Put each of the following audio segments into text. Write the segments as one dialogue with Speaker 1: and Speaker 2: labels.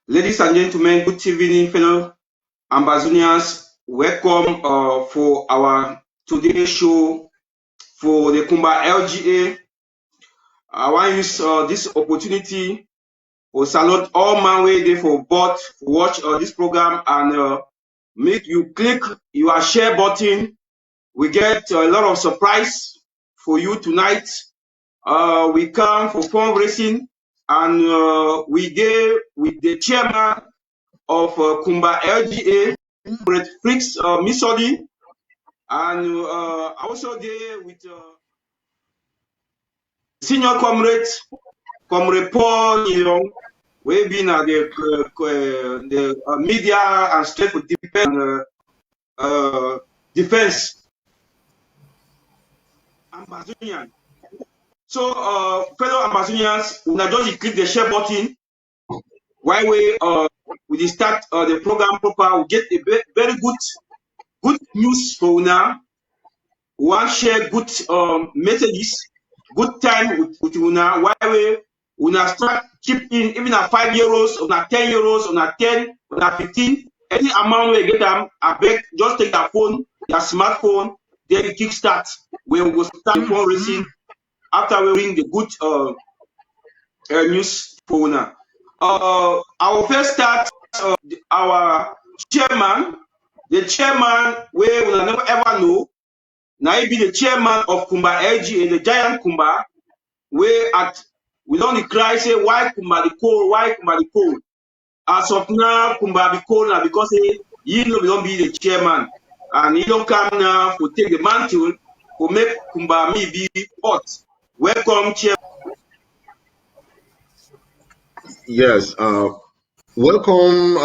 Speaker 1: Ladies and gentlemen, good evening, fellow Ambazonians. Welcome for our today's show for the Kumba LGA. I want to use this opportunity to salute all man way there for both watch this program and make you click your share button. We get a lot of surprise for you tonight. We come for fundraising and we there with the chairman of Kumba LGA, Fritz Misodi, and also there with senior comrade Paul Young, we've been at the media and state for defense Ambazonian. So, fellow Ambazonians, we not just click the share button. While we start the program proper, we get a very good news for now. We want to share good messages, good time with una. While we start keeping even at €5, or 10 euros, or 10, or 15, any amount we get them, I beg, just take your phone, your smartphone, then you kickstart. We will start fundraising after we bring the good news for una. Our first start, our chairman, the chairman where we will never ever know. Now he be the chairman of Kumba LGA, the giant Kumba, where at we don't cry say why Kumba the cold, why Kumba the cold. As of now, Kumba be cold now because he don't be the chairman, and he don't come now to take the mantle to make Kumba me be hot. Welcome, chairman.
Speaker 2: Yes, welcome,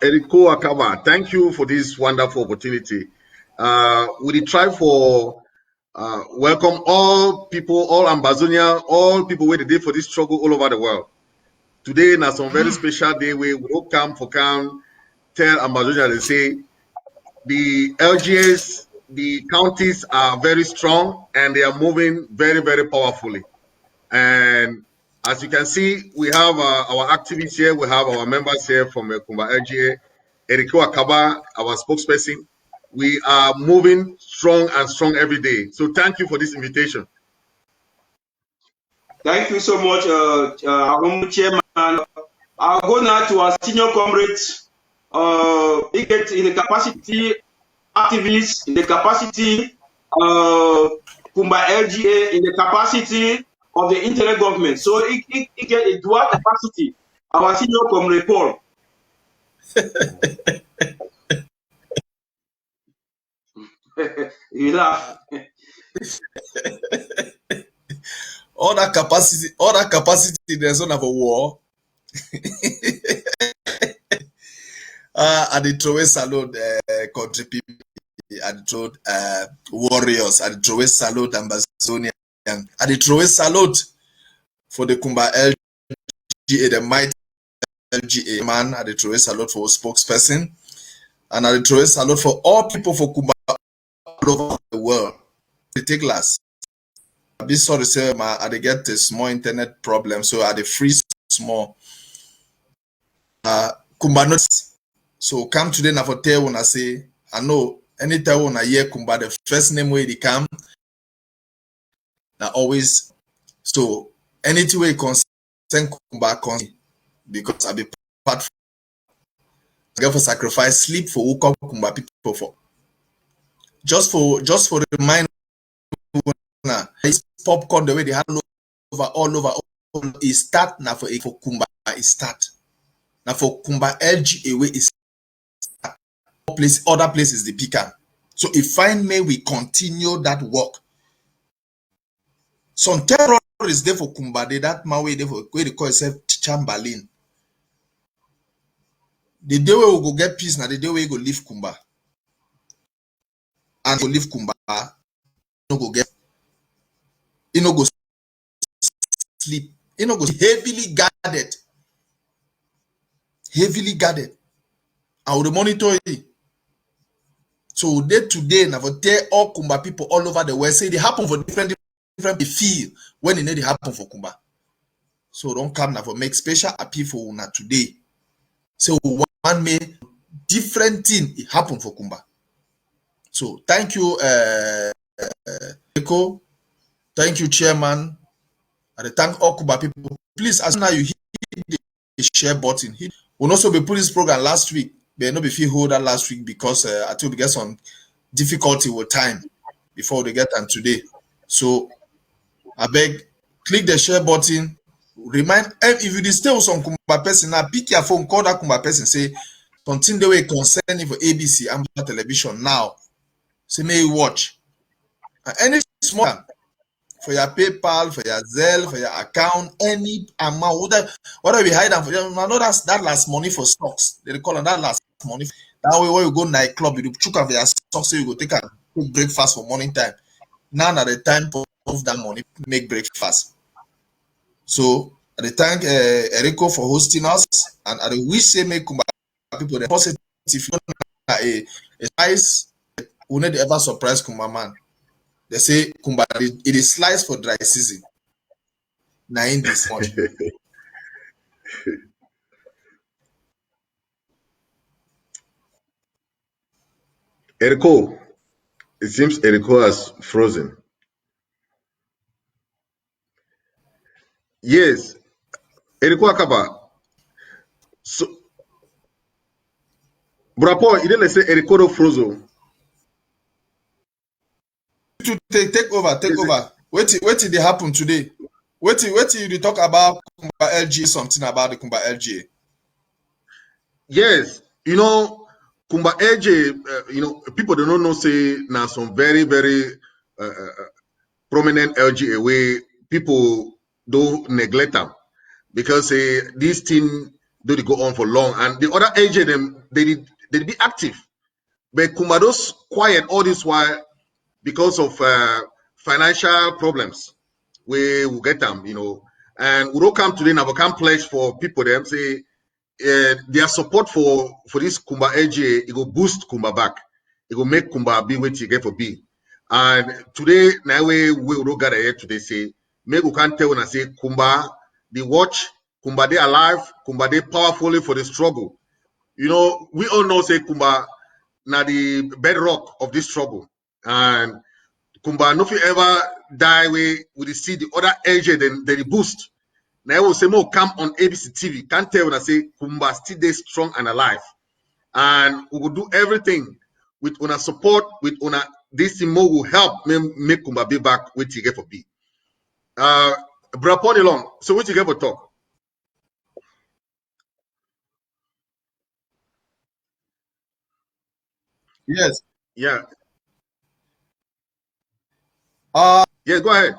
Speaker 2: Erico Akaba. Thank you for this wonderful opportunity. We try for welcome all people, all Ambazonia, all people where they did for this struggle all over the world. Today, na some very special day where we all come tell Ambazonia, they say the LGAs, the counties are very strong and they are moving very, very powerfully. And as you can see, we have our activists here. We have our members here from Kumba LGA, Erico Akaba, our spokesperson. We are moving strong and strong every day. So thank you for this invitation.
Speaker 1: Thank you so much, our chairman. I'll go now to our senior comrades. He gets in the capacity activists, in the capacity Kumba LGA, in the capacity of the internet government. So he get a dual capacity. Our senior comrade Paul. You laugh.
Speaker 3: all that capacity, there's not have a war. I did throw a salute country people, I did throw warriors, I did throw a salute Ambazonian, I did throw a salute for the Kumba LGA, the mighty LGA man, I did throw a salute for spokesperson, and I did throw a salute for all people for Kumba all over the world. They take last. I be sorry to say, I did get a small internet problem, so I did freeze small. Kumba notes. So come today na for tell when I say, I know anytime when I hear Kumba, the first name where they come, now always, so anything where you concern Kumba, because I be part I get for sacrifice sleep for who Kumba people for. Just for the mind, popcorn the way they have all over, it start now for Kumba, it start. Now for Kumba LGA way is other places the picker. So if find me, we continue that work. Some terror is there for Kumba, that man way there for where they call itself Chamberlain. The day we will go get peace now, the day we go leave Kumba. And go leave Kumba, no go get, you know go sleep, you know go heavily guarded. Heavily guarded. I will monitor it. So day to day, now for tell all Kumba people all over the world say they happen for different feel when they happen for Kumba. So don't come now for make special appeal for una today. So one may different thing it happened for Kumba. So thank you, Erico. Thank you, Chairman. And thank all Kumba people. Please, as now you hit the share button. We'll also be putting this program last week. But not be feel hold that last week because I think we get some difficulty with time before they get time today. So I beg, click the share button. Remind if you stay with some Kumba person now, pick your phone, call that Kumba person, say something the way concerning for ABC and television now. Say may you watch. And any small for your PayPal, for your Zelle, for your account, any amount, whatever we hide them for you. Know that last money for stocks. They call it that last money. That way when you go nightclub, you chook for your stocks, so you go take a breakfast for morning time. Now at the time of that money, make breakfast. So I thank Erico for hosting us, and I wish say make Kumba people the positive a nice will not ever surprise Kumba man. They say Kumba it is sliced for dry season. Now in this much.
Speaker 2: Erico, it seems Erico has frozen. Yes, Erico Akaba. So, Brapo, you didn't say Erico frozen.
Speaker 3: To take over. Wait till they happen today. Wait till you talk about Kumba LG, something about the Kumba LG.
Speaker 2: Yes, you know, Kumba LG, you know, people don't know say now some very, very prominent LG away. People do neglect them because this thing do they go on for long, and the other LG them they be active, but Kumbado's quiet all this while because of financial problems. We will get them, you know, and we don't come today now. We can pledge for people them say their support for this Kumba LGA, it will boost Kumba back. It will make Kumba be what you get for B. And today, now we will gather here today say, maybe we can tell when I say Kumba, they watch, Kumba they alive, Kumba they powerfully for the struggle. You know, we all know say Kumba now the bedrock of this struggle. And Kumba nothing ever die with the see the other LGA then the boost. Now I will say more come on ABC TV. Can't tell when I say Kumba still there strong and alive. And we will do everything with una support, with una this thing more will help make Kumba be back with you get for B. Braponi long. So what you get for talk?
Speaker 3: Yes.
Speaker 2: Yeah. Yeah, go ahead.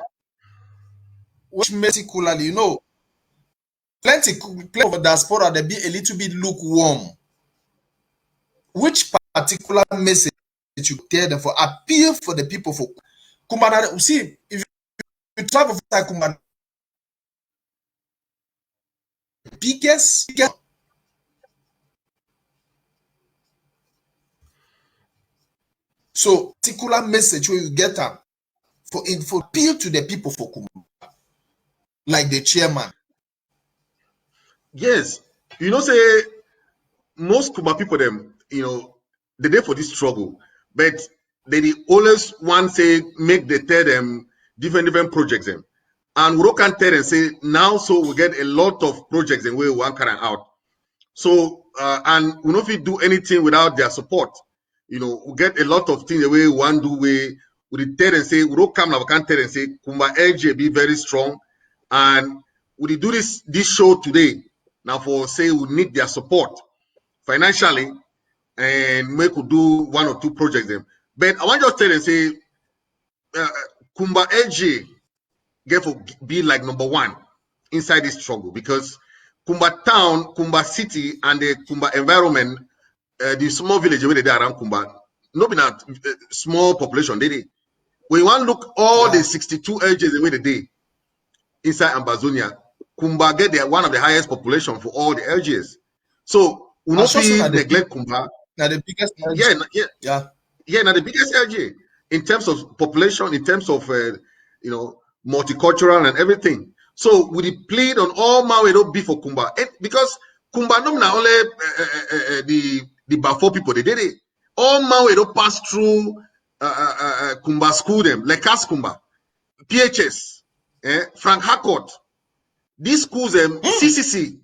Speaker 3: Which particularly, you know, plenty of diaspora they be a little bit lukewarm. Which particular message you tell them for appeal for the people for Kumba? See, if you travel for Kumba, biggest so particular message where you get them for appeal to the people for Kumba, like the chairman.
Speaker 2: Yes, you know, say most Kumba people them, you know, they there for this struggle, but they always want say make they tell them different projects them. And we can tell and say now, so we get a lot of projects and we want carry out. So and we don't fit do anything without their support. You know, we get a lot of things the way we want do we tell and say we don't come now, we can tell and say Kumba LG be very strong, and we do this show today now for say we need their support financially and we could do one or two projects them. But I want to just tell and say Kumba LG get to be like number one inside this struggle because Kumba town, Kumba city, and the Kumba environment, the small village where they are around Kumba, no be not small population. They when you want to look all the 62 LGs the way they did inside Ambazonia, Kumba get there one of the highest population for all the LGs. So we not neglect Kumba.
Speaker 3: Now the biggest LG.
Speaker 2: Yeah. Now the biggest LG in terms of population, in terms of you know, multicultural and everything. So we plead on all my way don't be for Kumba because Kumba no na only the Bafo people they did it. All man we don't pass through Kumba school them like Cas Kumba, PHS, Frank Harcourt. These schools CCC,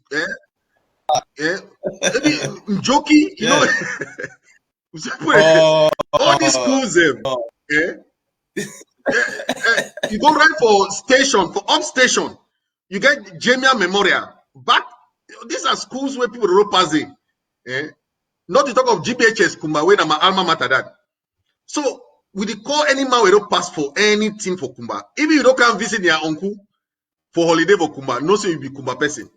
Speaker 2: Njoki, you know. All these schools you go right for station, for up station, you get Jamia Memorial. But these are schools where people don't pass it. Not to talk of GPHS Kumba, when I'm alma mater that. So we call any man we don't pass for anything for Kumba. If you don't come visit your uncle for holiday for Kumba, no say you be Kumba person.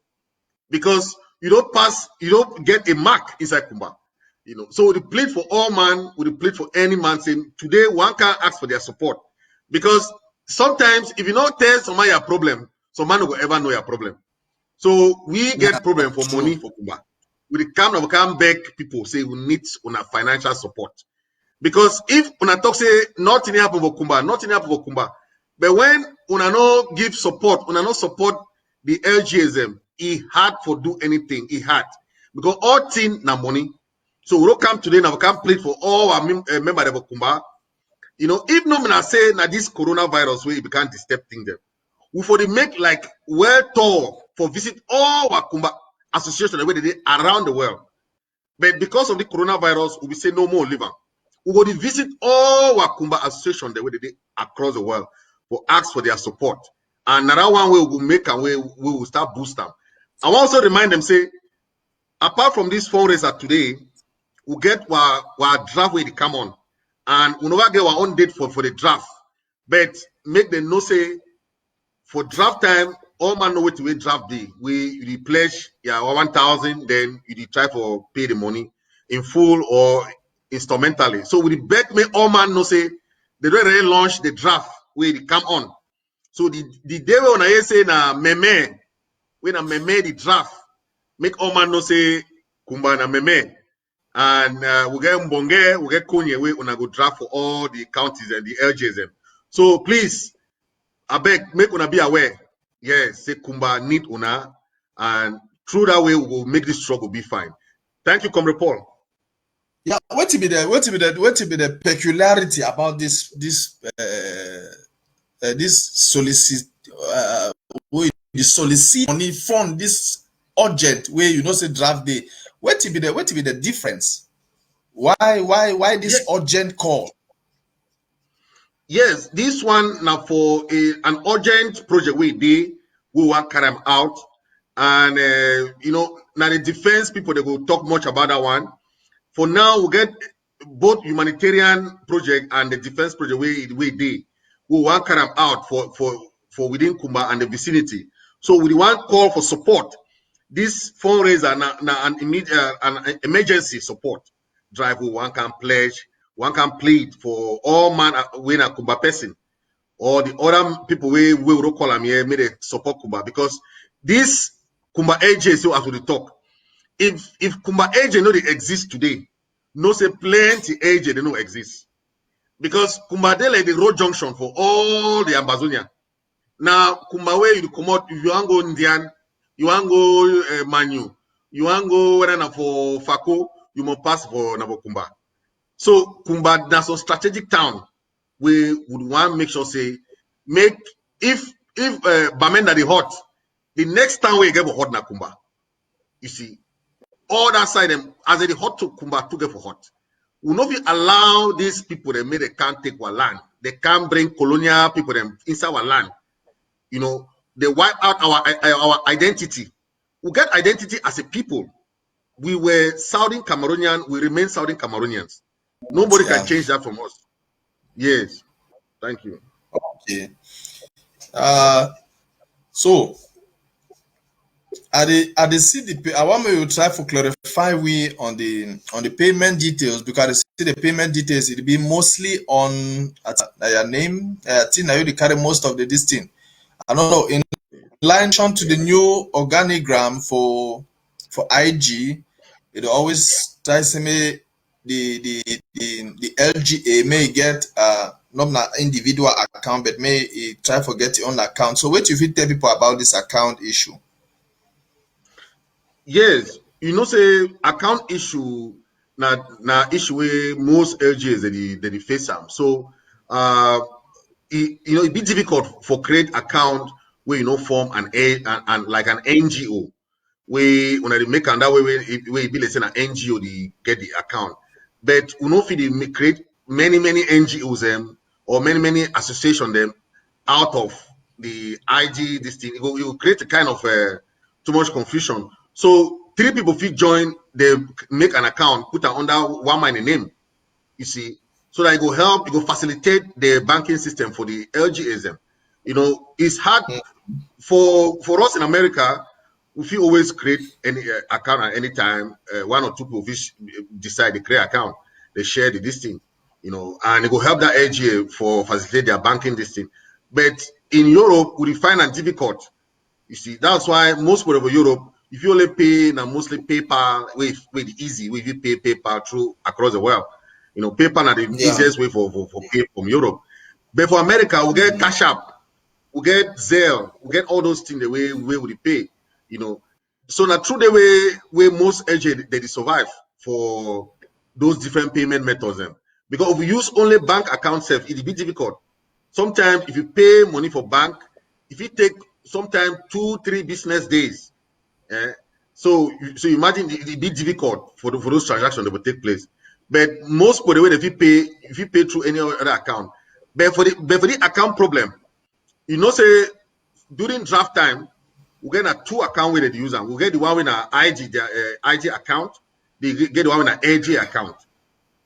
Speaker 2: Because you don't pass, you don't get a mark inside Kumba. You know, so we plead for all man, we plead for any man saying today one can ask for their support. Because sometimes if you don't tell someone your problem, some man will ever know your problem. So we get problem for money for Kumba. We come back people say we need una financial support. Because if una talk say nothing happen for Kumba, nothing happen for Kumba. But when una no give support, una no support the LGSM, it hard for do anything. It hard. Because all thing na money. So we don't come today now, we can plead for all our members of Kumba. You know, if no man say na this coronavirus way, we can't disturb things them. We for the make like well tour for visit all our Kumba association where they did around the world. But because of the coronavirus, we say no more liver. We go to visit all our Kumba association the way they did across the world for ask for their support. And another one way we will make and we will start boost them. I want also remind them say, apart from this fundraiser today, we get our draft where they come on. And we never get our own date for the draft. But make them know say for draft time, all man know what to wait draft day. We pledge 1,000, then you try for pay the money in full or instrumentally. So we bet me all man know say they don't really launch the draft where they come on. So the day when I say na meme, when I meme the draft, make all man know say Kumba na meme. And we get Mbonge, we get Konye, we una go draft for all the counties and the LGSM. So please, I beg, make una be aware. Yes, say Kumba need una, and through that way we will make this struggle be fine. Thank you, Comrade Paul.
Speaker 3: Yeah, what to be the peculiarity about this solicit money fund this urgent way you know say draft day. What to be the difference? Why this urgent call?
Speaker 2: Yes, this one now for an urgent project we want to carry them out, and you know now the defense people they go talk much about that one. For now we get both humanitarian project and the defense project we want to carry them out for within Kumba and the vicinity. So we want call for support. This fundraiser an emergency support drive. One can pledge, one can plead for all man when a Kumba person or the other people we will call them here may support Kumba, because this Kumba agents so as we talk. If Kumba agent no they exist today, no say plenty agent they no exist, because Kumba they like the road junction for all the Ambazonia. Now Kumba way you come out, if you want go Indian, you want go Manu, you want go whether for Fako, you must pass for Nabo Kumba. So Kumba that's a strategic town. We would want to make sure say make if Bamenda the hot, the next town we get for hot na Kumba. You see, all that side them as they hot to Kumba to get for hot. We not be allow these people they can't take our land. They can't bring colonial people them inside our land. You know, they wipe out our identity. We get identity as a people. We were Southern Cameroonian, we remain Southern Cameroonians. Nobody can change that from us. Yes. Thank you.
Speaker 3: Okay. So I see I want me to try to clarify we on the payment details, because I see the payment details it'll be mostly on your name. I think now you carry most of this thing. I don't know in relation to the new organigram for IG, it always tries to me the LGA may get not an individual account, but may try to get your own account. So what if you tell people about this account issue?
Speaker 2: Yes, you know, say account issue na issue where most LGs they face them. So it be difficult for create account where you know form and like an NGO when they make that way where it be let's say an NGO they get the account. But you know if they create many NGOs or many association them out of the IG this thing, it will create a kind of too much confusion. So 3 people fit join, they make an account, put it under one man name, you see, so that it will help, it will facilitate the banking system for the LGSM. You know, it's hard for us in America. If you always create any account at any time, 1 or 2 people decide to create account, they share this thing, you know, and it will help that LGA for facilitate their banking this thing. But in Europe, we find it difficult. You see, that's why most people of Europe, if you only pay now mostly PayPal, with easy, if you pay PayPal through across the world, you know, PayPal are the easiest way for pay from Europe. But for America, we get Cash App, we get Zelle, we get all those things the way we pay, you know. So now through the way most LG they survive for those different payment methods. Because if we use only bank account it'll be difficult. Sometimes if you pay money for bank, if it take sometimes 2-3 business days, so imagine it be difficult for those transactions that will take place. But most people the way if you pay through any other account, but for the account problem, you know, say during draft time, we get a 2 account where they use them. We get the one with an IG account, they get the one with an LG account.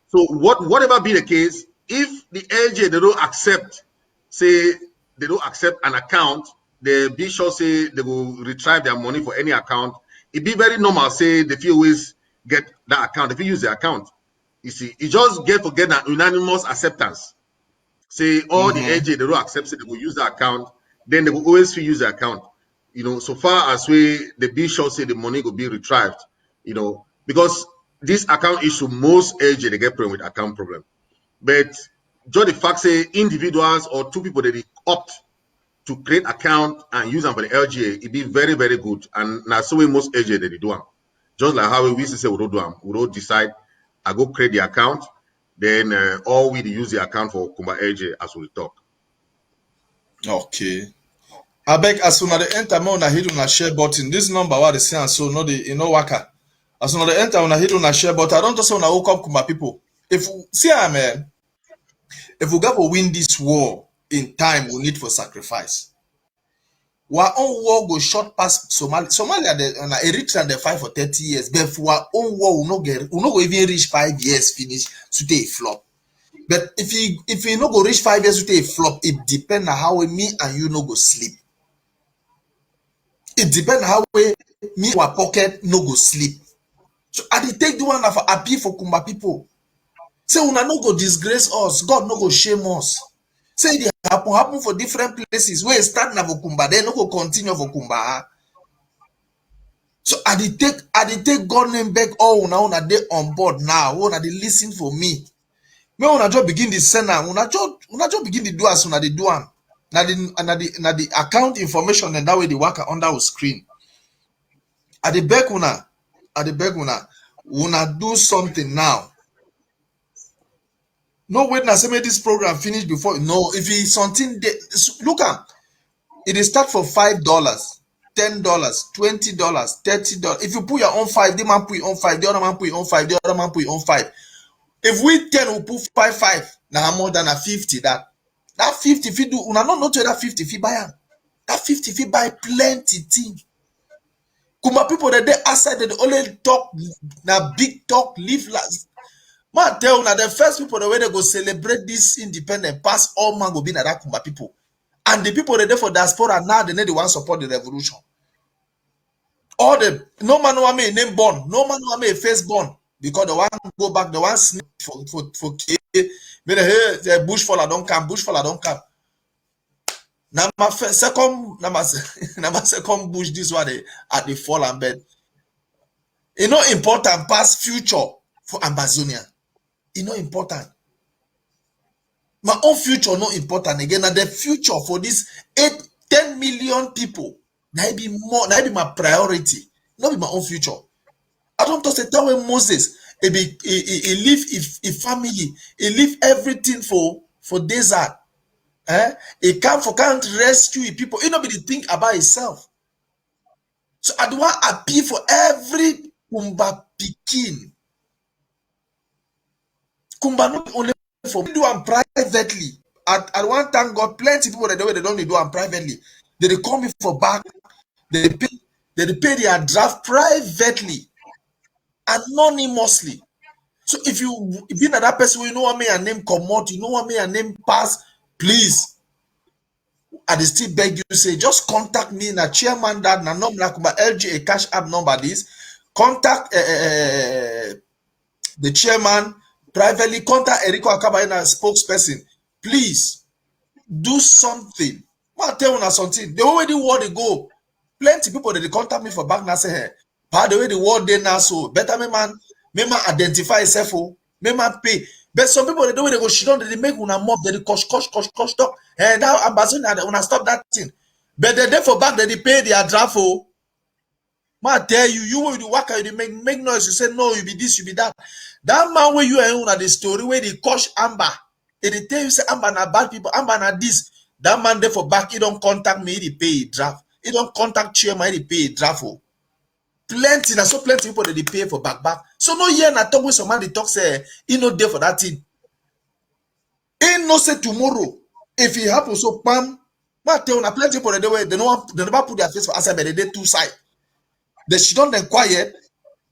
Speaker 2: So whatever be the case, if the LG they don't accept, say they don't accept an account, the bishop say they will retrieve their money for any account. It be very normal, say they feel always get that account, if you use the account. You see, it just get an unanimous acceptance. Say all the LG they don't accept, say they will use the account, then they will always use the account. You know, so far as the bishop say the money will be retrieved, you know, because this account issue, most LG they get problem with account problem. But just the fact say individuals or 2 people that they opt to create account and use them for the LGA, it be very good. And that's the way most LGA they do them. Just like how we used to say we don't do them. We don't decide, I go create the account, then all we use the account for Kumba LGA as we talk.
Speaker 3: Okay. I beg as soon as the enter more na hit on a share button. This number what they say so no the you know waka. As soon as the enter on a hit on a share button, I don't just want to woke up Kumba people. If see man, if we got to win this war in time, we need for sacrifice. Our own war go short past Somalia. Somalia they Eritrea they fight for 30 years. But for our own war, we no go even reach 5 years finish today flop. But if you no go reach 5 years today flop, it depends on how me and you no go sleep. It depends on how me our pocket no go sleep. So I take the one for happy for Kumba people. Say una no go disgrace us, God no go shame us. Say it happen for different places where start na for Kumba, then no go continue for Kumba. So I take God name back all una dey on board now. Una dey listen for me. Me una just begin the send una just begin the do as una dey do am. Na the account information and that way they work under our screen. I dey beg una, una do something now. No wait na say make this program finish before. No, if it's something look am, it is start for $5, $10, $20, $30. If you put your own 5, the man put your own 5, the other man put your own 5, the other man put your own 5. If we 10 we put 5, now more than a 50 that 50 fit do una not that 50 fit buy am. That 50 fit buy plenty thing. Kumba people that they outside they only talk na big talk live last. Man tell una the first people the way they go celebrate this independent pass all man go be na that Kumba people. And the people that they for diaspora now they need the one support the revolution. All the no man no me name born, no man no me face born because the one go back the one snake for me the bush faller don't come. Now my second bush this one at the fall and bed. It's not important past future for Amazonia. It's not important. My own future not important again. Now the future for this 10 million people, that be my priority. Not be my own future. I don't say tell when Moses he leave if family, he leave everything for desert. He can't rescue people. He nobody think about himself. So I do want appeal for every Kumba pikin. Kumba not only for do them privately. I want thank God plenty people that they don't do them privately. They call me for back. They pay their draft privately, anonymously. So if you be that person, you know what me and name come out, you know what me and name pass, please. I still beg you say just contact me na chairman that na number like LGA cash app number this. Contact the chairman privately. Contact Erico Akaba na spokesperson. Please do something. I tell you something. The way the world they go, plenty people that they contact me for back now say, hey, by the way the world they now so better me man identify yourself, me man pay. But some people they do they go shit on, they make una mob, they cosh stop. And now ambassador una stop that thing. But they for back they pay their draft. I tell you, you will do work, you make noise, you say no, you be this, you be that. That man where you are on the story where they cosh Amber. They tell you say Amber na bad people, Amber na this. That man there for back, he don't contact me, he pay a draft. He don't contact chairman, he pay a draft. Plenty, na so plenty people that they pay for back. So no year na talk with some man they talk say he no there for that thing. He no say tomorrow. If it happens, so pam, I tell you, plenty people they never put their face for answer, but they did two side. They should not then quiet.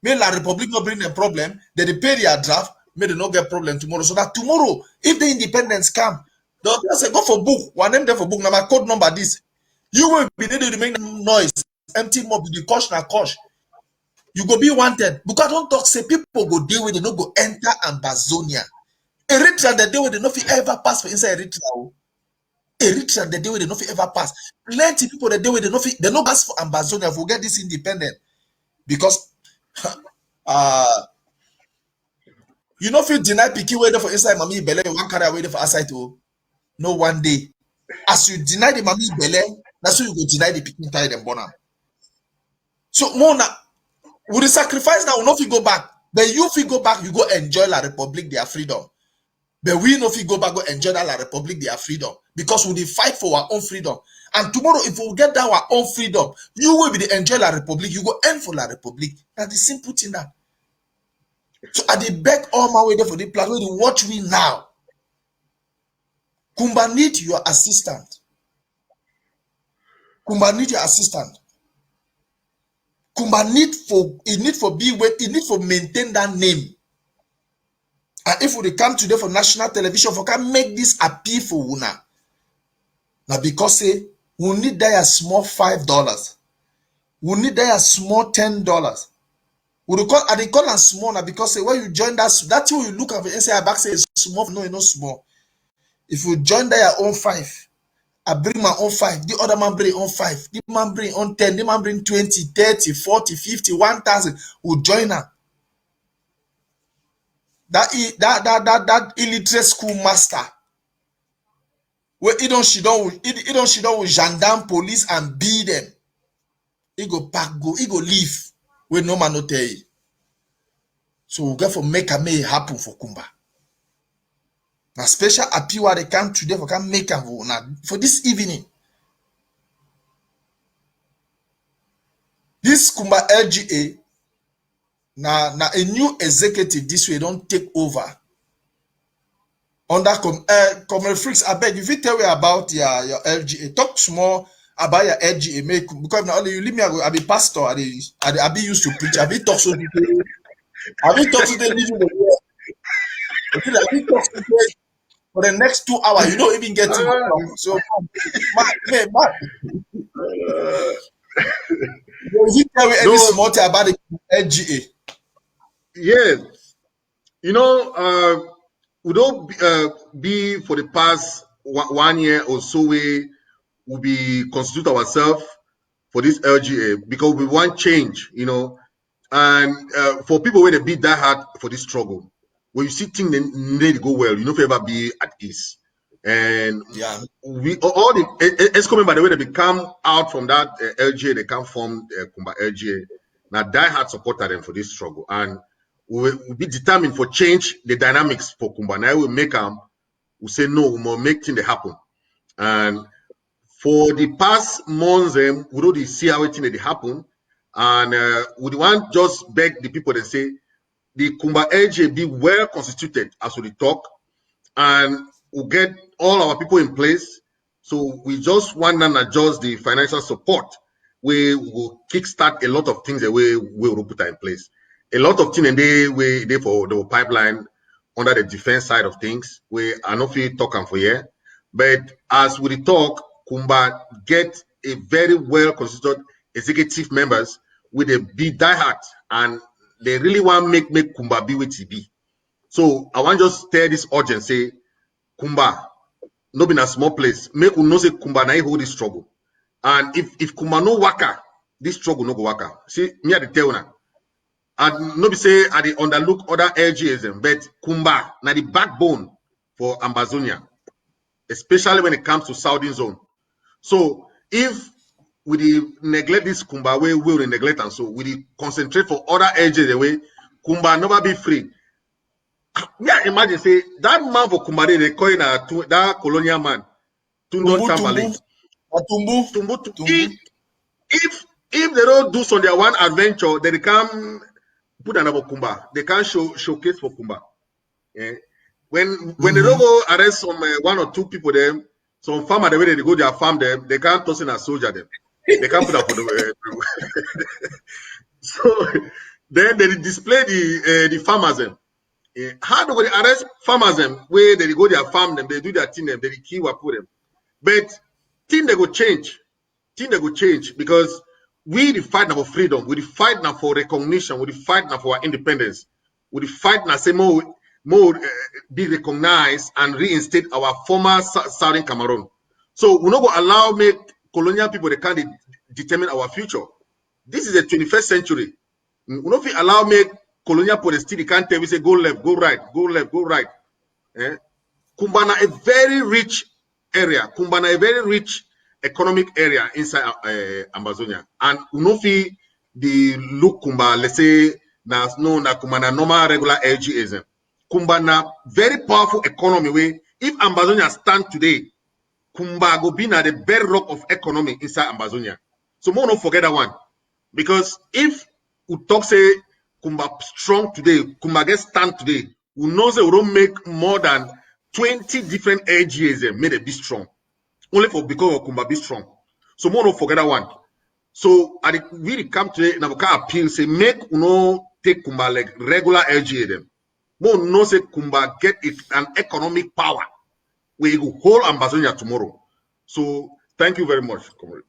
Speaker 3: May La Republic not bring them problem. They pay their draft. May they not get problem tomorrow. So that tomorrow, if the independence come, they'll say go for book. One name there for book. Now my code number this. You will be needed to make noise. Empty mob the cosh na cosh. You go be wanted. Because don't talk say people go deal with they no go enter Ambazonia. Eritrea the day where they no fit ever pass for inside Eritrea. Eritrea the day where they no fit ever pass. Plenty people the day where they no pass for Ambazonia if we get this independent. Because you know, if you deny picky whether for inside mommy belly, one carry away for outside to no one day. As you deny the mommy belly, that's why you go deny the picky tie them born. So Mona, with the sacrifice now, no if you go back, but you if you go back, you go enjoy La Republic their freedom. But we know if you go back, go enjoy that La Republic their freedom. Because we fight for our own freedom. And tomorrow, if we get down our own freedom, you will be the enjoy La Republic. You go end for La Republic. That's the simple thing that. So I dey beg all my way there for the platform to watch me now. Kumba need your assistant. Kumba need your assistant. Kumba need for maintain that name. And if we come today for national television, for can make this appeal for una. Now because say we need that a small $5. We need that a small $10. We call and they call them small now because say when you join that thing you look at the inside back say it's small, no, it's not small. If you join that your own 5, I bring my own 5, the other man bring on 5, the man bring on 10, the man bring 20, 30, 40, 50, 1,000, we join her. That illiterate school master where he don't with gendarme police and beat them. He go pack, he go leave where no man no tell you. So we get for make happen for Kumba. Now special appeal where they come today for can make for this evening. This Kumba LGA now a new executive this way don't take over. Under Comrade Fritz, I beg if you tell me about your LGA, talk small about your LGA. Make because now only you leave me, I be pastor, I be used to preach. I be talk so I be talk to the living the world. I be talk to for the next 2 hours. You don't even get to talk. So man. You tell me any small thing about the LGA.
Speaker 2: Yes, you know, we don't be for the past 1 year or so we will be constitute ourselves for this LGA because we want change, you know, and for people when they beat that hard for this struggle, when you see things they need to go well, you know, if you ever be at ease. And
Speaker 3: yeah,
Speaker 2: we all the coming by the way they come out from that LGA, they come from Kumba LGA. now die-hard supporter them for this struggle, and we'll be determined for change the dynamics for Kumba. Now we make them, we say no, we must make things happen. And for the past months, we already see how it happen, and we want just beg the people that say the Kumba LG be well constituted as we talk, and we'll get all our people in place. So we just want to adjust the financial support. We will kickstart a lot of things that we will put in place. A lot of things they for the pipeline under the defense side of things. We are not really talking for here, but as we talk, Kumba get a very well constituted executive members with a big diehard, and they really want to make Kumba be with TB. So I want to just tell this audience, say, Kumba, no be in a small place. Make we know say Kumba na hold this struggle. And if Kumba no waka, this struggle no go waka. See, me at the tell now. And no be say I dey underlook other LGSM, but Kumba na the backbone for Amazonia, especially when it comes to Southern Zone. So if we neglect this Kumba way, we will neglect, and so we concentrate for other LGs the way Kumba never be free. Yeah, imagine say that man for Kumba they call him that colonial man, Tundon Tambali. If they don't do so their one adventure, they can put another Kumba. They can showcase for Kumba. Yeah. When they don't go arrest some one or two people them, some farmer the way they go their farm them, they can't toss in a soldier them. They can't put up for the so then they display the farmers them. How do they arrest farmers them where they go their farm them, they do their thing them, they kill or put them. But thing they go change. Thing they go change because we the fight now for freedom, we the fight now for recognition, we the fight now for our independence, we the fight now say more be recognized and reinstate our former Southern Cameroon. So we're not going to allow make colonial people they can't determine our future. This is the 21st century. We're not going to allow make colonial people they can't tell we say go left, go right, go left, go right. Kumbana a very rich area. Kumbana a very rich economic area inside Amazonia. And unofi the look Kumba, let's say na Kumbana normal regular LGSM. Kumbana very powerful economy way. If Amazonia stand today, Kumba go be na the bedrock of economy inside Amazonia. So more not forget that one. Because if we talk say Kumba strong today, Kumba get stand today, we know say we don't make more than 20 different LGSM made it be strong. Only for because of Kumba be strong. So more not forget that one. So I really come today and I can appeal say make take Kumba like regular LGSM. More no say Kumba get an economic power where you go whole Amazonia tomorrow. So thank you very much, comrade.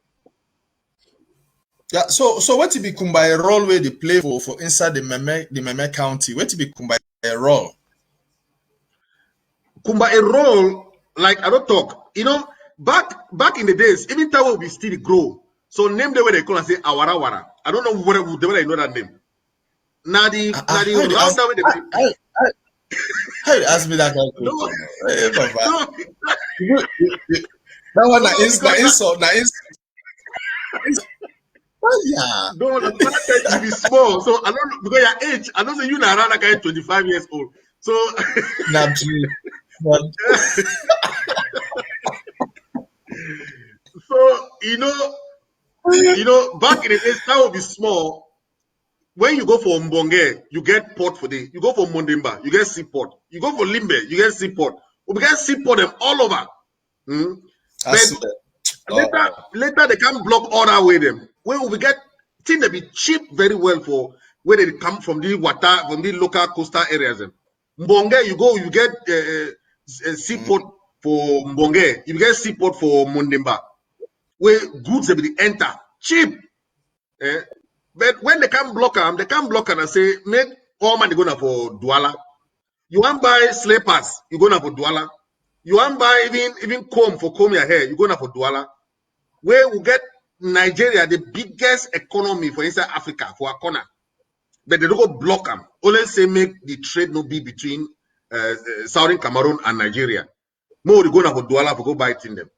Speaker 3: Yeah, so what to be Kumba a role where they play for inside the Meme County? What to be Kumba a role?
Speaker 2: Kumba a role, like I don't talk, back in the days, even Tawo we still grow. So name the way they call and say Awara. I don't know whether I know that name. Now the round way they
Speaker 3: how you ask me that kind of question? That one na insult. Yeah.
Speaker 2: No, the fact that you be small. So I don't know because your age. I don't say you now around that guy 25 years old. So
Speaker 3: Nah, true.
Speaker 2: So back in the days, that would be small. When you go for Mbonge, you get port for day. You go for Mondimba, you get seaport. You go for Limbe, you get seaport. We get seaport them all over. But later they can block all that way them. When we get things that be cheap very well for where they come from the water, from the local coastal areas. Mbonge, you go, you get seaport for Mbonge, you get seaport for Mondimba. Where goods they be enter cheap. But when they can't block them and say, make all money go for Douala. You want buy slippers, you go for Douala. You want buy even comb for comb your hair, you go for Douala. Where we get Nigeria, the biggest economy for inside Africa, for a corner. But they don't go block them. Only say make the trade no be between Southern Cameroon and Nigeria. More they go for Douala for go buy it in them.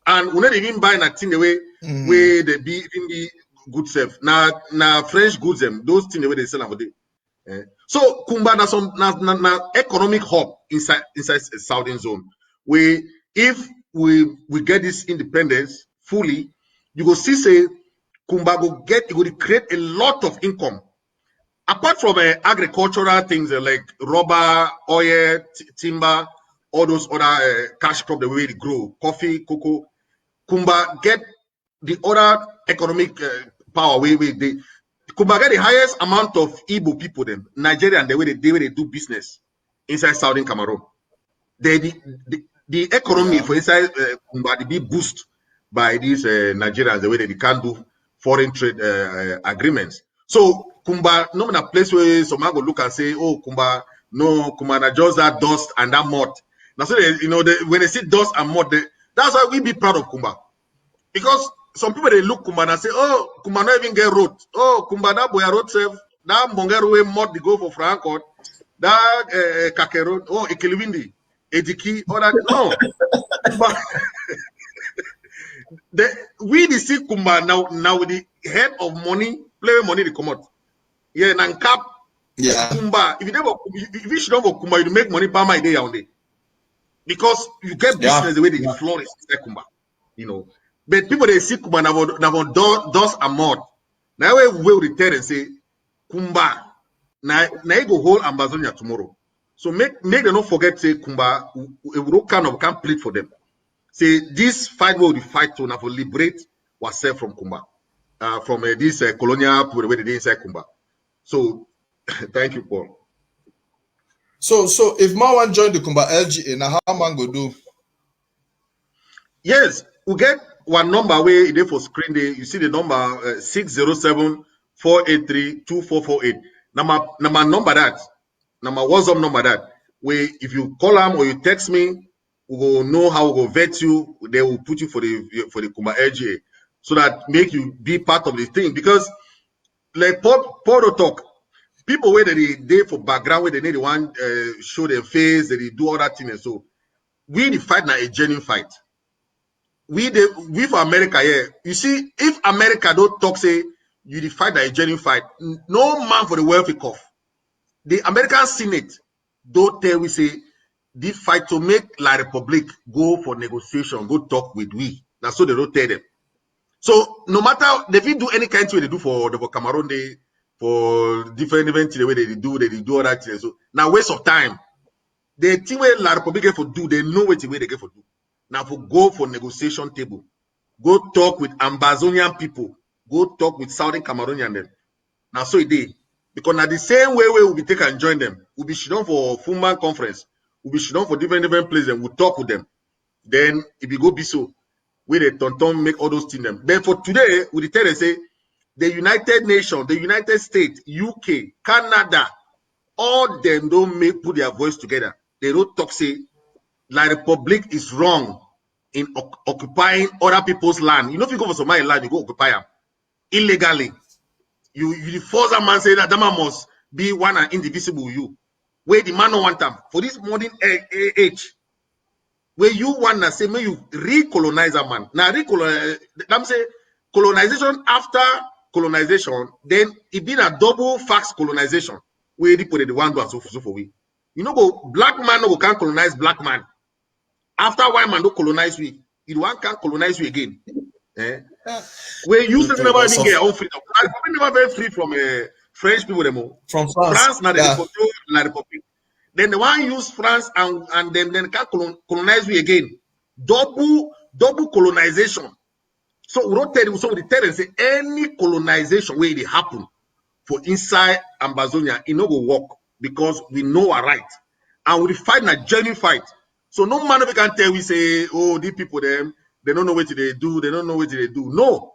Speaker 2: And we not even buy that thing the way where they be in the good self. Now French goods them, those things the way they sell for day. So Kumba na economic hub inside Southern Zone. If we get this independence fully, you go see say Kumba will create a lot of income. Apart from agricultural things like rubber, oil, timber, all those other cash crop the way they grow, coffee, cocoa, Kumba get the other economic power Kumba get the highest amount of Igbo people, them Nigerian, the way they do business inside Southern Cameroon. The economy for inside Kumba they be boosted by these Nigerians, the way they can't do foreign trade agreements. So Kumba, no in a place where someone go look and say, oh, Kumba, no, Kumba na just that dust and that mud. Now, so when they see dust and mud, that's why we be proud of Kumba. Because some people they look Kumba and say, oh, Kumba not even get road. Oh, Kumba that boy road self, that Mongero way mud they go for Frankfurt, that Kake road, oh, Ekeliwindi, Ediki, all that. No. We the see Kumba now with the head of money, play money they come out. Yeah, Nankap. Yeah. Kumba. If you should not go Kumba, you make money per my day on day. Because you get business the way they flourish inside Kumba. You know. But people they see Kumba now dust and mud. Now we will return and say Kumba. Now you go hold Amazonia tomorrow. So make them not forget say Kumba we can plead for them. Say this fight will be fight to now liberate ourselves from Kumba. From this colonial people the way they did inside Kumba. So thank you, Paul.
Speaker 3: So if man want join the Kumba LGA, now how man go do?
Speaker 2: Yes, we get one number where there for screen there. You see the number 607-483-2448. Now my number that. Now my WhatsApp number that. Where if you call them or you text me, we will know how we will vet you. They will put you for the Kumba LGA, so that make you be part of the thing. Because like Paul talk, people where they for background where they need one show their face, they do all that thing, and so we the fight now a genuine fight. We for America here. You see, if America don't talk say you the fight now a genuine fight, no man for the wealthy cough. The American Senate don't tell we say the fight to make La Republic go for negotiation, go talk with we. That's so they don't tell them. So no matter if you do any kind of way they do for Cameroon, they for different events the way they do all that. So now waste of time. The thing where La Republic get for do, they know what the way they get for do. Now for go for negotiation table, go talk with Ambazonian people, go talk with Southern Cameroonian them. Now so it did. Because now the same way we will be take and join them. We'll be shit on for Fullman conference. We'll be shit on for different places and we'll talk with them. Then if we go be so, where the tonton make all those things them. But for today, we tell and say the United Nations, the United States, UK, Canada, all them don't put their voice together. They don't talk say La Republic is wrong in occupying other people's land. You know, if you go for Somali land, you go occupy them illegally. You force a man say that the man must be one and indivisible with you. Where the man don't want them for this modern age. Where you want to say, may you recolonize a man. Now, I'm say colonization after colonization, then it been a double fax colonization. Where they put the one do and so for we. You know, go black man no can't colonize black man. After white man don't colonize we, you one can't colonize you again. Where you never even get your own freedom. I never very free from French people anymore.
Speaker 3: From France
Speaker 2: now they control La Republic. Then the one use France and then can colonize we again. Double colonization. So we don't tell you, so we tell and say any colonization where it happen for inside Amazonia, it no go work because we know our right. And we fight a genuine fight. So no man we can tell we say, oh, these people them, they don't know what they do, they don't know what they do. No.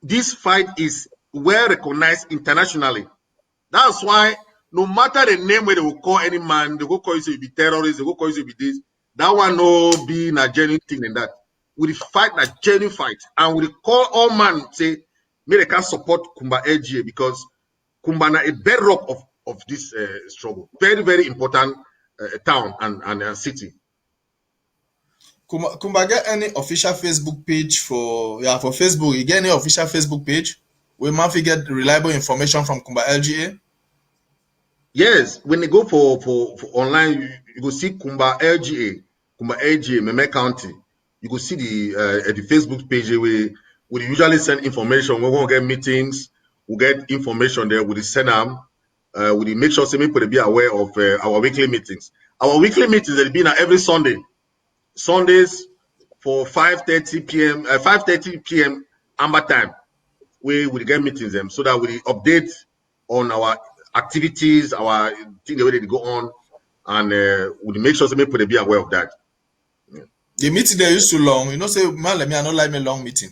Speaker 2: This fight is well recognized internationally. That's why no matter the name where they will call any man, they will call you say you be terrorist, they will call you say you be this. That one no be a genuine thing in that. We fight a genuine fight. And we call all man say, may they can support Kumba LGA because Kumba is a bedrock of this struggle. Very, very important town and city.
Speaker 3: Kumba get any official Facebook page for Facebook? You get any official Facebook page we might get reliable information from Kumba LGA?
Speaker 2: Yes, when they go for online, you go see Kumba LGA, Meme County. You go see the Facebook page where we usually send information. We won't get meetings, we get information there. We send them. We make sure people be aware of our weekly meetings. Our weekly meetings they'll be now every Sunday. Sundays for 5:30 p.m. 5:30 p.m. Amber time. We will get meetings them so that we update on our activities, our thing the way they go on, and we make sure people they be aware of that.
Speaker 3: Yeah. The meeting they used to long, you know, say man, let me I not like me long meeting.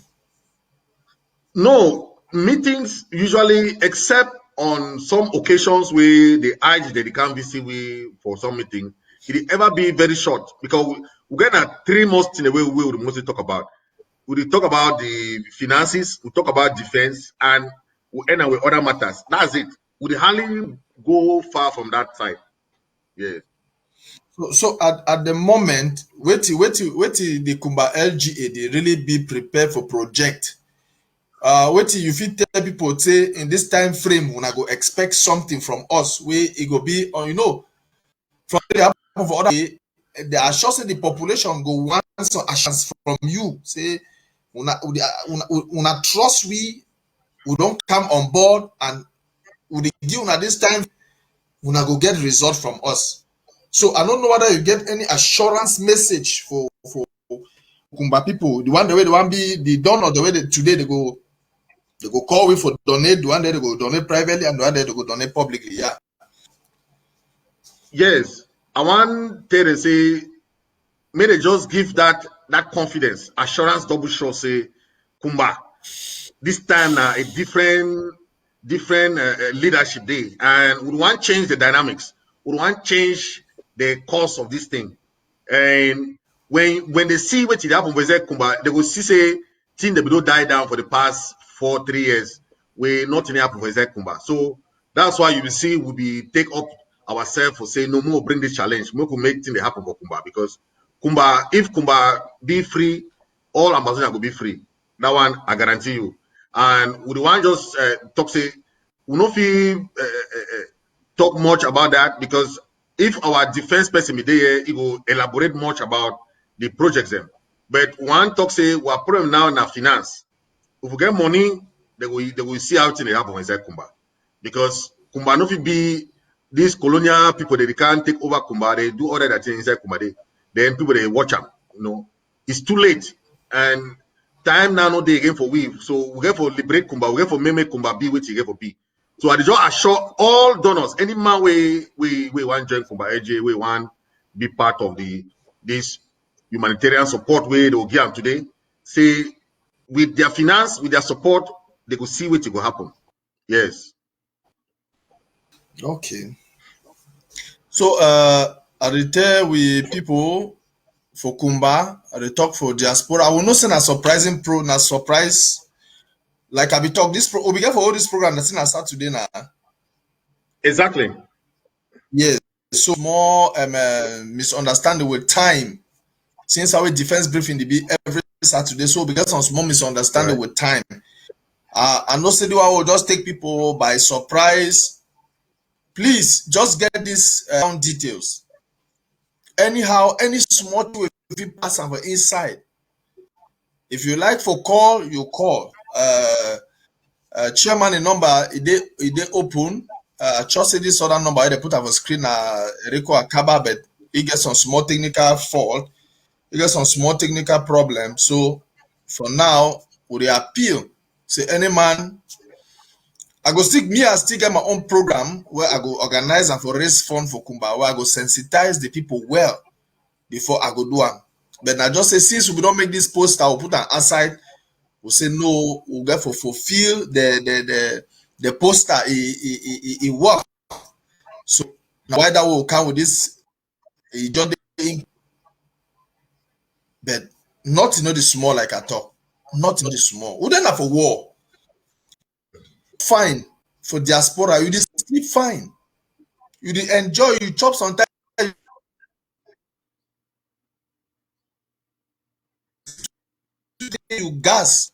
Speaker 2: No meetings usually, except on some occasions where the urge that they can't visit we for some meeting, it ever be very short because we get a 3 months in a way we will mostly talk about. We talk about the finances, we talk about defense, and we end up with other matters. That's it. We hardly go far from that side. Yeah.
Speaker 3: So at the moment, wait till the Kumba LGA they really be prepared for project. Wait till you fit tell people say in this time frame when I go expect something from us where it go be on from the happen for other day, they are sure say the population go want some assurance from you. Say una trust we don't come on board and we give una this time una go get result from us. So I don't know whether you get any assurance message for Kumba people. The one the way they want be the done or the way today they go call we for donate, the one day they go donate privately and the one day they go donate publicly. Yeah.
Speaker 2: Yes. I want to say, may they just give that confidence, assurance, double sure say, Kumba, this time now a different leadership day, and we want to change the dynamics. We want to change the course of this thing. And when they see what it happened with Kumba, they will see say thing they don't die down for the past 4-3 years. We nothing happen with Kumba. So that's why you will see we be take up ourselves for saying no more bring this challenge. We could make things happen for Kumba because Kumba, if Kumba be free, all ambassadors will be free. That one I guarantee you. And we want just talk say we no feel talk much about that because if our defense person be there, he will elaborate much about the projects them. But one talk say we are problem now in our finance. If we get money, they will see how things happen inside Kumba. Because Kumba no fit be these colonial people that they can't take over Kumba, they do all that things inside Kumba. Then people they watch them. It's too late. And time now no day again for we. So we get for liberate Kumba, we get for make Kumba be what you get for be. So I just assure all donors, any man we want join Kumba AJ, we want be part of this humanitarian support way they will give them today. Say with their finance, with their support, they could see what will happen. Yes.
Speaker 3: Okay. So I dey tell with people for Kumba, I dey talk for diaspora. I will not send a surprising surprise. Like I be talk this we get for all this program that's in start today now.
Speaker 2: Exactly.
Speaker 3: Yes. So more misunderstanding with time. Since our defense briefing they be every Saturday, so we get some small misunderstanding with time. I know say I will just take people by surprise. Please just get these details. Anyhow, any small thing if you pass on the inside. If you like for call, you call. Chairman in number it they open. Just say this other number they put on the screen Erico Akaba, but he gets some small technical fault, he gets some small technical problem. So for now, we appeal. Say any man, I still get my own program where I go organize and for raise fund for Kumba, where I go sensitize the people well before I go do one. But I just say since we don't make this poster, we'll put an aside. We'll say no, we'll get for fulfill the poster it work. So now why that will come with this just but not the small like I talk. Not the small. We don't have for war. Fine for diaspora, you just sleep fine. You did enjoy, you chop sometimes. You gas,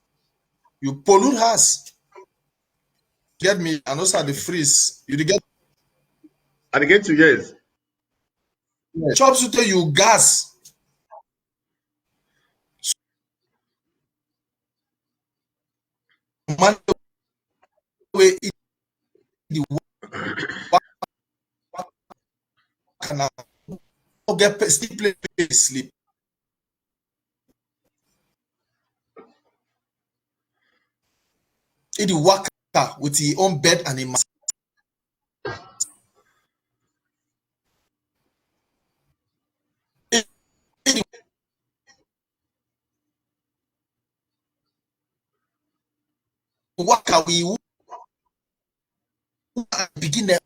Speaker 3: you pollute house. Get me? And also the Fritz. You get?
Speaker 2: I get you, yes.
Speaker 3: Chop to you gas. Man, way the can get sleep. It work with his own bed and him. Work we begin there.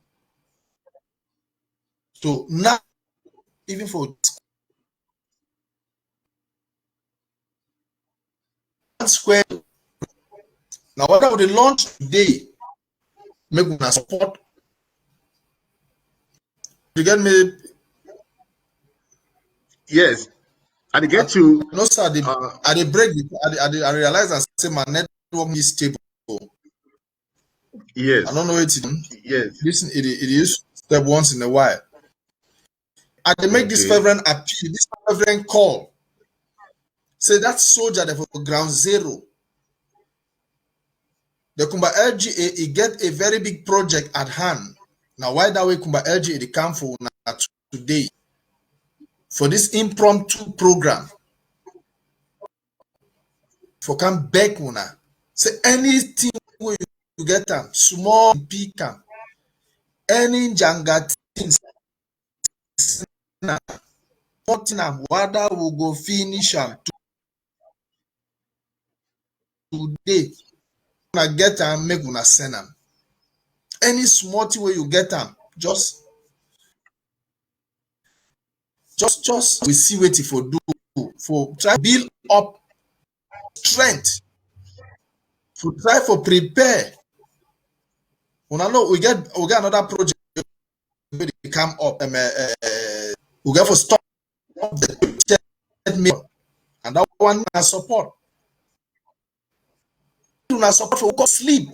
Speaker 3: So now, even for square, now what I would launch today, make una support. You get me?
Speaker 2: Yes. I get you.
Speaker 3: No, sir. At the break, I realize I say my network is stable.
Speaker 2: Yes.
Speaker 3: I don't know it.
Speaker 2: Yes.
Speaker 3: Listen, it is step once in a while. And they make this fervent appeal, this fervent call. Say that soldier that for ground zero. The Kumba LGA, he get a very big project at hand. Now, why that way Kumba LGA they come for today for this impromptu program? For come back una. Say anything where you get them, small peak, any janga things. Tottenham, whether will go finish them today. Una get them, make una send them. Any small thing where you get them, just we see what if for do for try build up strength. For try for prepare. Una know we get another project where they come up. We get for stop the and that one na support. Una support for go sleep.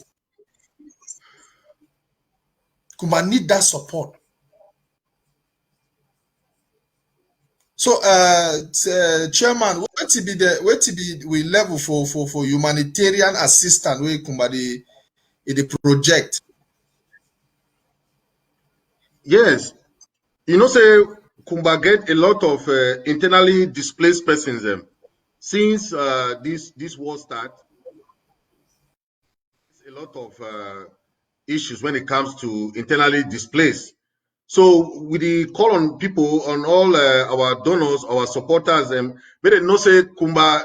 Speaker 3: Kuma need that support. So, chairman, what to be we level for humanitarian assistance where Kumba the project?
Speaker 2: Yes, you know, say Kumba get a lot of internally displaced persons. Since this war start, a lot of issues when it comes to internally displaced. So we call on people, on all our donors, our supporters, where they know say Kumba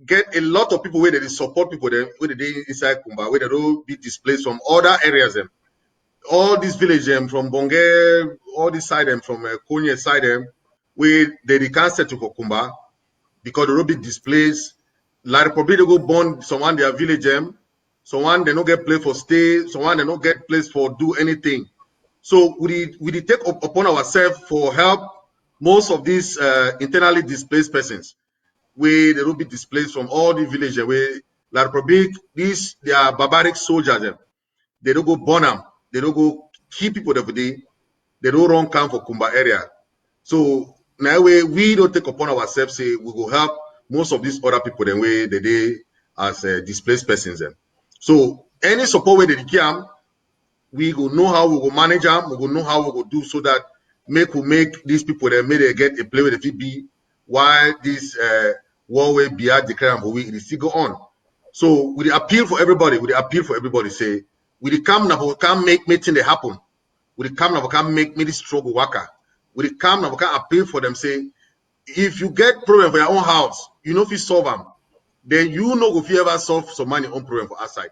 Speaker 2: get a lot of people where they support people where they inside Kumba, where they don't be displaced from other areas. All these villages from Bonge, all this side from Konye side where they can't settle for Kumba because they will be displaced. La Republic they go born someone their village someone they don't get place for stay, someone they don't get place for do anything. So we take upon ourselves for help most of these internally displaced persons where they will be displaced from all the villages where La Republic, they are barbaric soldiers. They don't go burn them. They don't go keep people every day. They don't run camp for Kumba area. So now we don't take upon ourselves say we will help most of these other people then way they as displaced persons. So any support where they can, we will know how we will manage them. We will know how we will do so that we make these people that may they get a play with the FB while this war will be at the crime it still go on. So we appeal for everybody. Say we come now we can't make meeting they happen. We come now we can't make this struggle worker. We come now we can appeal for them. Say if you get problem for your own house, you know if you solve them, then you know if you ever solve some money own problem for outside.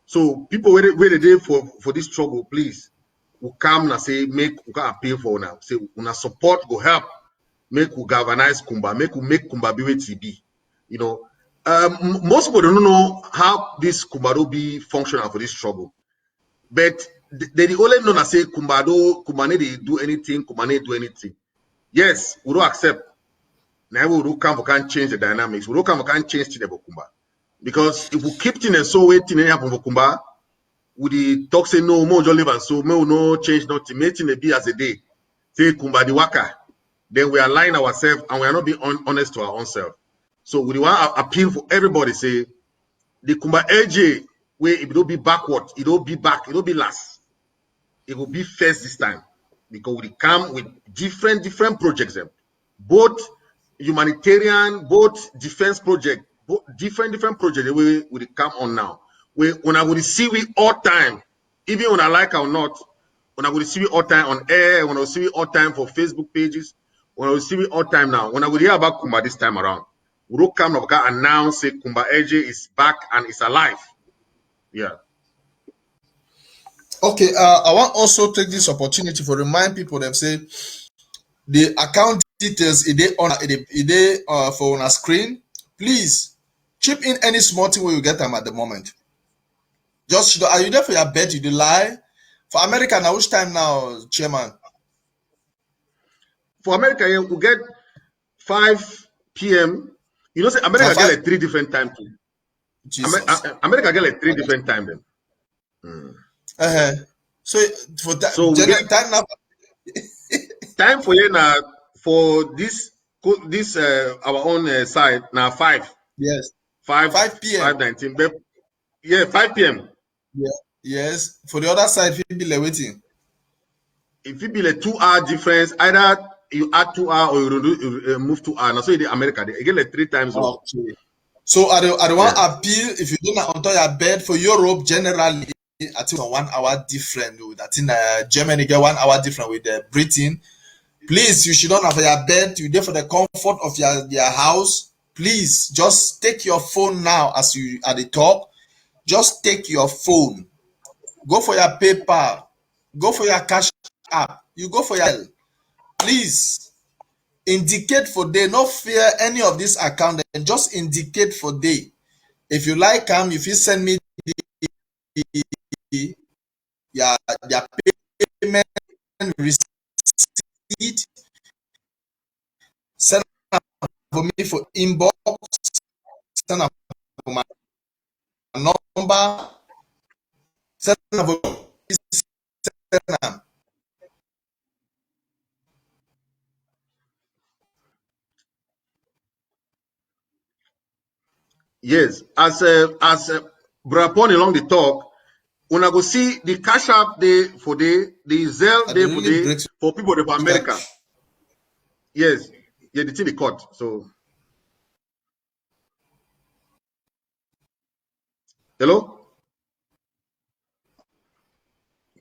Speaker 2: So people where they dey for this struggle, please, we come now say we can appeal for now. Say una support go help, make we galvanize Kumba, make Kumba be what it be. You know, most people don't know how this Kumba be functional for this struggle, but they only know that say Kumba they do anything, Kumba they do anything. Yes, we don't accept. Now we don't come, we can't change the dynamics. We don't come, we can't change the Kumba. Because if we keep things so way things happen for Kumba, with the talk say no more just live and so me no change nothing, making a be as a day. Say Kumba the waka. Then we are lying ourselves and we are not being honest to our own self. So we want to appeal for everybody, say the Kumba LJ where it don't be backward, it don't be back, it don't be last. It will be first this time because we come with different projects, both humanitarian, both defense project, both different projects we come on now. When I will see we all time, even when I like or not, when I will see we all time on air, when I will see we all time for Facebook pages, when I will see we all time now. When I will hear about Kumba this time around, we will come up and announce say Kumba LJ is back and is alive. Yeah.
Speaker 3: Okay, I want also take this opportunity to remind people them say the account details for on our screen. Please chip in any small thing where you get them at the moment. Just are you there for your bet? You do lie for America now? Which time now, Chairman?
Speaker 2: For America, yeah, we get 5 p.m. You know, say America get like 3 different times. America get like 3 different times.
Speaker 3: So for that,
Speaker 2: so we get
Speaker 3: time now.
Speaker 2: Time for you now for this our own side now 5.
Speaker 3: Yes.
Speaker 2: 5
Speaker 3: p.m.
Speaker 2: 5:19. But yeah, 5 p.m.
Speaker 3: Yeah. Yes. For the other side, it be like waiting.
Speaker 2: If it be like 2-hour difference, either you add 2 hours or you move 2 hours. Now so in America, they get like 3 times.
Speaker 3: Okay. So I don't want to appeal if you do not enter your bed for Europe generally. I think 1 hour different. I think Germany get 1 hour different with Britain. Please, you should not have your bed. You're there for the comfort of your house. Please, just take your phone now as you at the talk. Just take your phone. Go for your PayPal. Go for your cash app. You go for your. Please indicate for day. Not fear any of this account. And just indicate for day. If you like them, if you send me your payment receipt, send for me for inbox, send for my number, send for
Speaker 2: Yes, as Brapon along the talk, when I go see the cash app day for day, the Zelle day for day for people for America. Yes, yeah, the thing they cut. So, hello.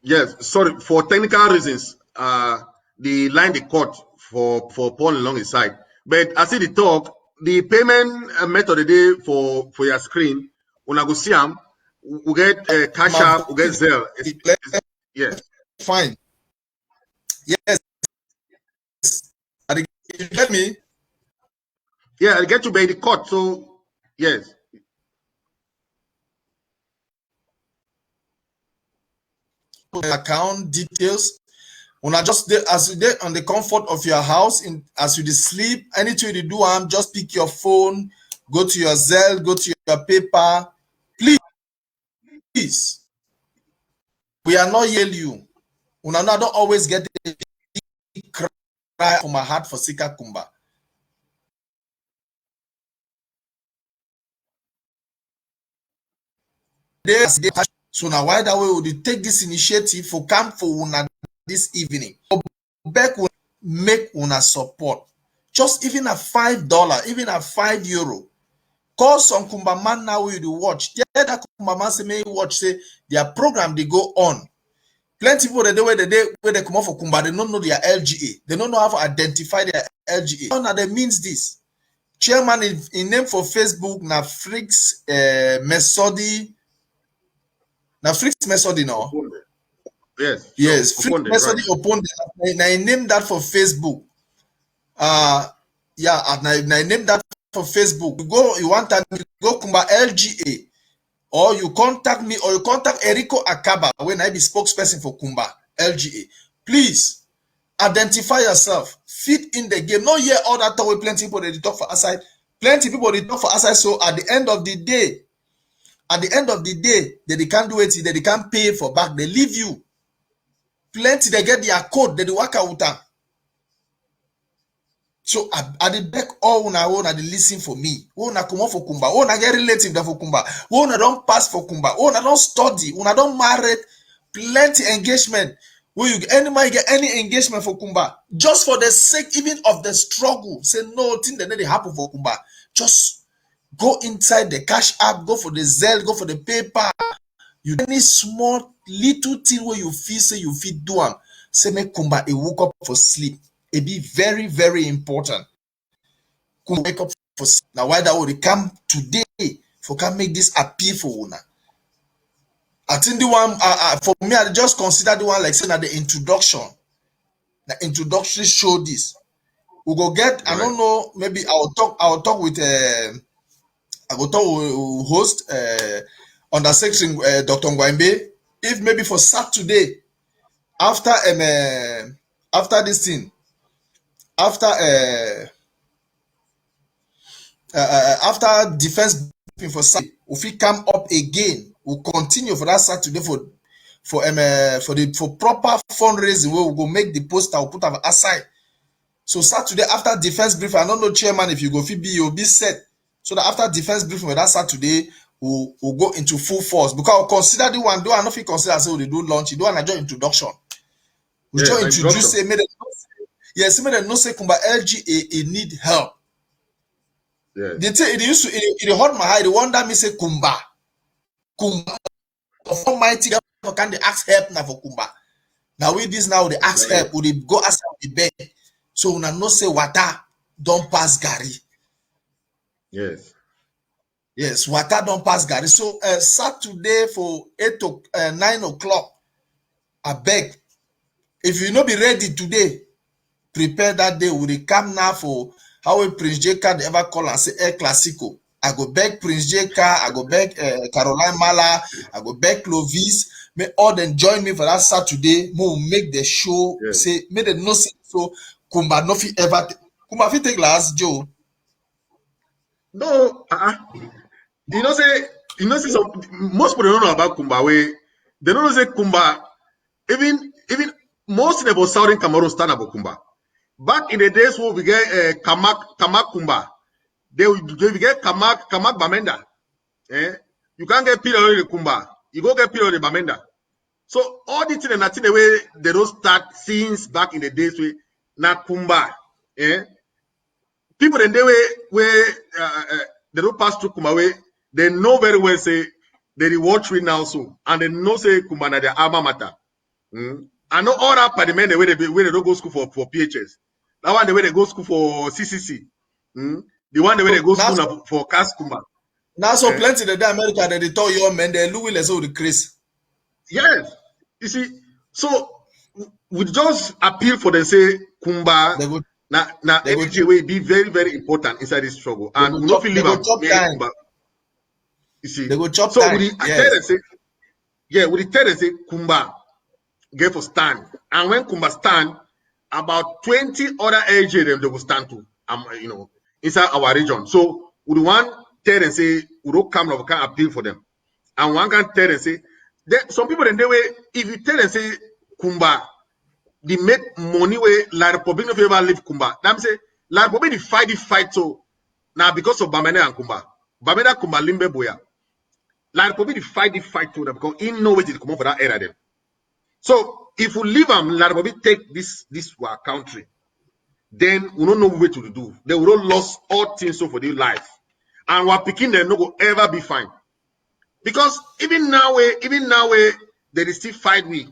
Speaker 2: Yes, sorry for technical reasons. The line they cut for Paul along his side. But I see the talk. The payment method today for your screen. When I go see them, we get cash app, we get Zelle. Yes.
Speaker 3: Fine. Yes. You get me?
Speaker 2: Yeah, I get to pay the cut. So yes.
Speaker 3: Account details. When I just as you dey on the comfort of your house, as you sleep, anything you do, just pick your phone, go to your Zelle, go to your paper. Please. We are not yell you. When I don't always get the cry from my heart for Sika Kumba. So now why that way would you take this initiative for camp for una this evening? Back will make una support. Just even at $5, even at €5. Call some Kumba man now you do watch. Yeah, that Kumba man say may watch say their program they go on. Plenty people where they come off for Kumba, they don't know their LGA. They don't know how to identify their LGA. Now that means this. Chairman in name for Facebook na Fritz Mesodi. Now Fritz Mesodi no.
Speaker 2: Yes.
Speaker 3: Yes, Fritz Mesodi upon now I name that for Facebook. Yeah, I name that for Facebook. You want to go Kumba LGA, or you contact me, or you contact Erico Akaba when I be spokesperson for Kumba LGA. Please identify yourself, fit in the game. Not yet all that time plenty people they talk for outside. Plenty people they talk for outside. So at the end of the day, At the end of the day, they can't do it, they can't pay for back, they leave you. Plenty, they get their code, they work out. So I did beg all una they listen for me. Una come on for Kumba. Una get relative for Kumba. Una don't pass for Kumba. Una don't study. Una don't marry. Plenty engagement. Will you anybody get any engagement for Kumba? Just for the sake even of the struggle. Say no thing that they happen for Kumba. Just go inside the cash app, go for the Zelle, go for the paper. You any small little thing where you feel say you fit do am. Say make Kumba a woke up for sleep. It be very, very important. Kumba wake up for sleep. Now why that would come today for can make this appeal for una. I think the one for me, I just consider the one like saying at the introduction. The introductory show this. We go get, I don't know, maybe I'll talk with I will talk with host under section Dr. Ngwambe. If maybe for Saturday after this thing, after defense briefing for Saturday, if we come up again, we'll continue for that Saturday for proper fundraising where we'll go make the poster, we'll put our aside. So Saturday after defense briefing, I don't know chairman if you go fit be, you'll be set. So that after defense briefing, that Saturday we'll go into full force because I'll consider the one. Do I not feel consider say we do launch? Do I just introduction? We just introduce say made yes, made no say Kumba LGA need help.
Speaker 2: Yes.
Speaker 3: They say it used to it hurt my eye. The one that me say Kumba Almighty God can they ask help now for Kumba. Now with this now they ask help, would they go ask help the bed? So una no say water don't pass Gary.
Speaker 2: Yes.
Speaker 3: Yes, water don't pass Gary. So Saturday for 9 o'clock, I beg. If you not be ready today, prepare that day. We come now for how we Prince J. Card ever call and say El Clasico. I go beg Prince J. Card, I go beg Caroline Mala, I go beg Clovis. May all them join me for that Saturday. We'll make the show.
Speaker 2: Yes.
Speaker 3: Say, make them no say so. Kumba no fit ever. Kumba fit take last Joe.
Speaker 2: No, you know say some most people don't know about Kumba. They don't know say Kumba. Even most about Southern Cameroon stand about Kumba. Back in the days where we get Kamak Kumba, they get Kamak Bamenda. You can't get period in Kumba. You go get period in Bamenda. So all the things and nothing the way they don't start since back in the days with na Kumba. People in the way they don't pass through Kumba way, they know very well say they watch with now so and they know say Kumba na their alma mater. I know all that parliament the way they don't go school for PHS. That one the way they go school for CCC. The one the way they go school for CAS Kumba.
Speaker 3: Now so plenty the day America that they tell you men they Louis les the Chris.
Speaker 2: Yes. You see, so we just appeal for them say Kumba now energy will be very, very important inside this struggle. And we not feel live Kumba. You see,
Speaker 3: they go chop
Speaker 2: so
Speaker 3: time.
Speaker 2: we tell them say, we tell them say Kumba get for stand. And when Kumba stand, about 20 other LJ them they will stand to inside our region. So we want tell them say we don't come we can appeal for them. And one can tell them say some people in the way, if you tell them say Kumba, they make money where La Republic no ever leave Kumba. Them say La Republic the fight so now because of Bamenda and Kumba. Bamenda Kumba Limbe Boya. La Republic the fight to them because he know where to come up for that era them. So if we leave them, La Republic take this our country, then we don't know what to do. They will all lost all things so for their life. And we're picking them no go ever be fine. Because even now they still fight with.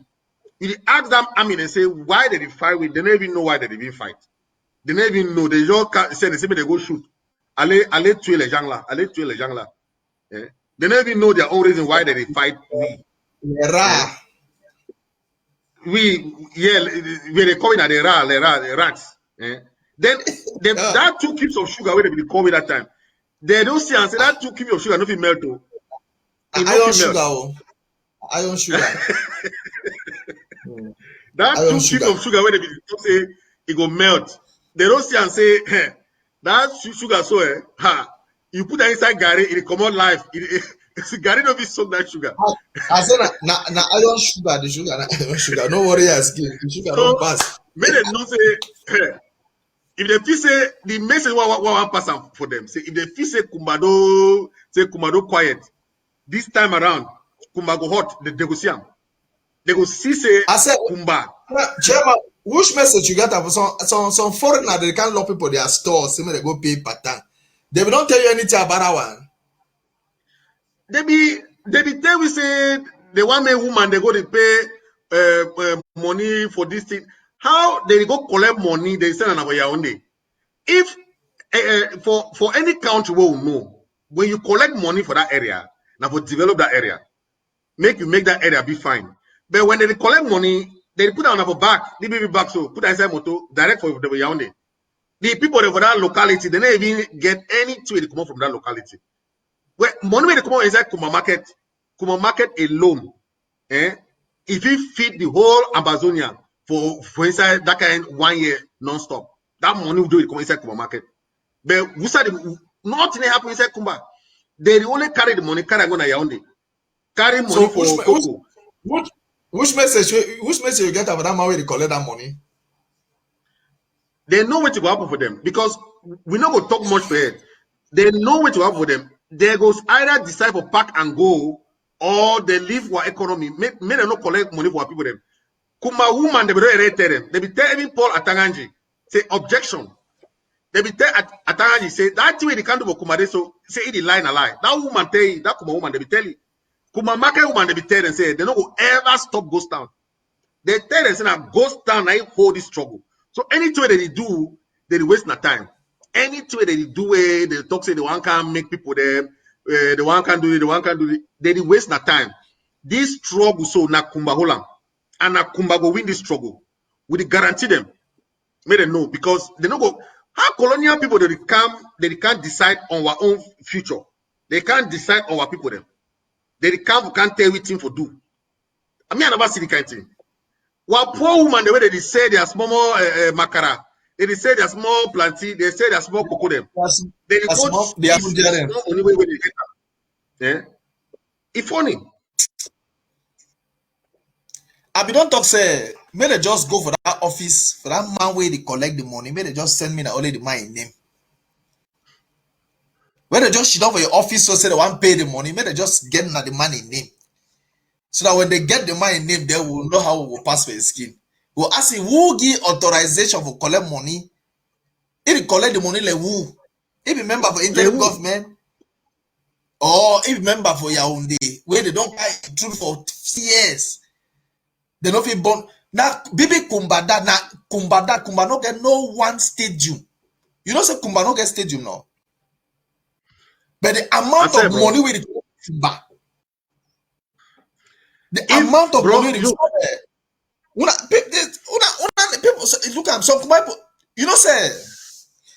Speaker 2: You ask them, and say why they fight with. They don't even know why they didn't fight. They don't even know. They just say they go shoot. Allez tuer les gens là. They don't even know their own reason why they fight we. They call it the rats. Then that 2 cubes of sugar where they call me that time. They don't see and say that 2 cubes of sugar nothing melt.
Speaker 3: Iron sugar.
Speaker 2: That 2 cubes of sugar when they say it go melt. They don't see and say, that sugar so you put that inside Gary, it come out life. Gary no be soak that sugar.
Speaker 3: I said na iron sugar, the sugar, na iron sugar. No worry, the sugar don't pass.
Speaker 2: Make them know say if they feel say the message what pass for them. Say if they feel say Kumado quiet this time around, Kumba go hot. They go see him. They go see say
Speaker 3: I said
Speaker 2: Kumba.
Speaker 3: Chairman, which message you get for some foreigner they can't lock people their stores, say they go pay pattern. They don't tell you anything about that one.
Speaker 2: They be tell we say the one man woman they go to pay money for this thing. How they go collect money? They send an Yaoundé. If for any country we will know when you collect money for that area, now for develop that area, make that area be fine. But when they collect money, they put on our back, they be back so put inside motor direct for the Yaoundé. The people for that locality, they don't even get any trade to come from that locality. Well, money when they come out inside Kuma market alone, if you feed the whole Amazonia for inside that kind 1 year non-stop, that money will do it come inside Kuma market. But we said nothing happen inside Kumba. They only carry the money, carry go na Yaoundé. Carry money
Speaker 3: So
Speaker 2: for cocoa.
Speaker 3: which message you get about that man where they collect that money?
Speaker 2: They know what to go happen for them because we not go talk much for it. They know what to happen for them. They go either decide for pack and go or they leave our economy. Make them not collect money for our people them. Kuma woman they be don't tell them. They be tell even Paul Atanganji say objection. They be tell Atanganji say that way they can't do for Kuma so say it lie na lie. That woman tell you, that Kuma woman they be tell you. Kuma market woman they be tell them say they don't go ever stop ghost town. They tell them say that ghost town I hold this struggle. So anything that they do, they waste no time. Anything that they do, they talk say the one can make people them, the one can do it, the one can do it. They waste no time. This struggle so na Kumba Holam and na Kumba go win this struggle. We guarantee them, make them know because they don't go. How colonial people they can't decide on our own future. They can't decide on our people them. They can't tell everything for do. I mean I never see the kind of thing. While poor woman, the way they say they are small makara, they say they are small plantain, they say they are small cocoa them. They go small only way they get that. Yeah, it's funny.
Speaker 3: I be don't talk say, may they just go for that office for that man where they collect the money. May they just send me only the man name. When they just shit over your office, so say they want pay the money. May they just get the money name. So that when they get the money name, they will know how we will pass for the skin. We'll ask him who give authorization for collect money. If he collect the money, like who? If he member for interim government, or if he member for Yaoundé, where they don't buy through for years, they don't feel born. Now, Bibi Kumbada, Kumba no get no one stadium. You don't say Kumba no get stadium now. But the amount of money we back. The amount of money people look at some people, you know, say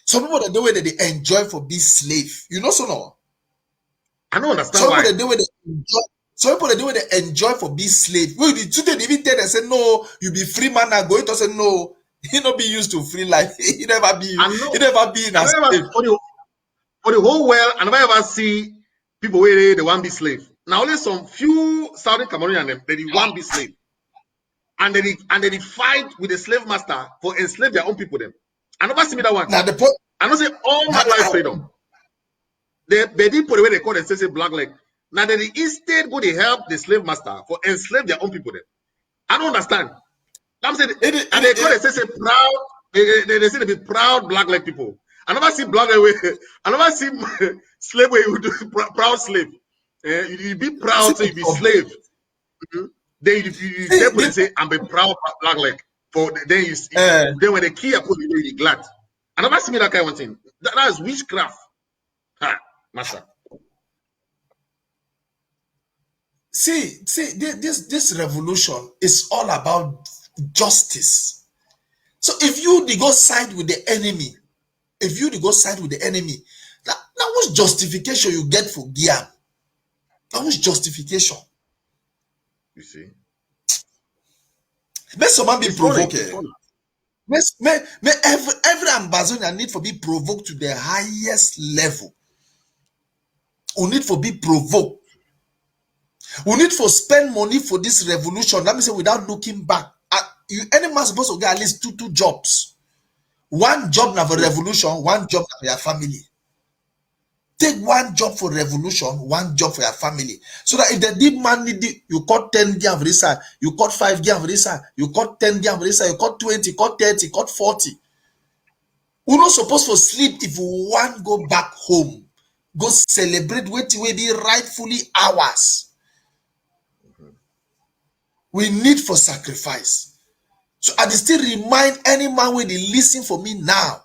Speaker 3: some people that do it they enjoy for being slave. You know, so no.
Speaker 2: I don't understand
Speaker 3: some
Speaker 2: why.
Speaker 3: People they do it they enjoy. Some people they do it they enjoy for being slave. Well, the two they even tell them say no, you be free man now. Go it say no, he not be used to free life. He never be. He never be in a slave.
Speaker 2: For the whole world, I never ever see people where they want to be slave. Now only some few Southern Cameroonians they want to be slave, and they fight with the slave master for enslave their own people. Them, I never see me that one.
Speaker 3: Now
Speaker 2: I don't say all my life freedom. They did put the way they call it say black leg. Now they instead go to help the slave master for enslave their own people. Them, I don't understand. I'm saying and they call it say proud. They say they be proud black leg people. I never see black leg. I never see slave where you do proud slave. You be proud, so you be slave. Mm-hmm. Then you say, I'm a proud black leg. For then you then when the key I put you glad. I never see me that kind of thing. That is witchcraft. Ha, master.
Speaker 3: See, this revolution is all about justice. So if you go side with the enemy, now what's justification you get for Giam? That was justification.
Speaker 2: You see?
Speaker 3: May someone be provoked. May every Amazonian need for be provoked to the highest level. Or need for be provoked. We need to spend money for this revolution. Let me say without looking back. Any man supposed to get at least two jobs. One job now for revolution, one job for your family. Take one job for revolution, one job for your family. So that if the deep man need it, you cut 10 gear for this side, you cut 5 gear for this side, you cut 10 gear for this side, you cut 20, cut 30, cut 40. We're not supposed to sleep if we want to go back home. Go celebrate what will be rightfully ours. We need for sacrifice. So I still remind any man when they listen for me now.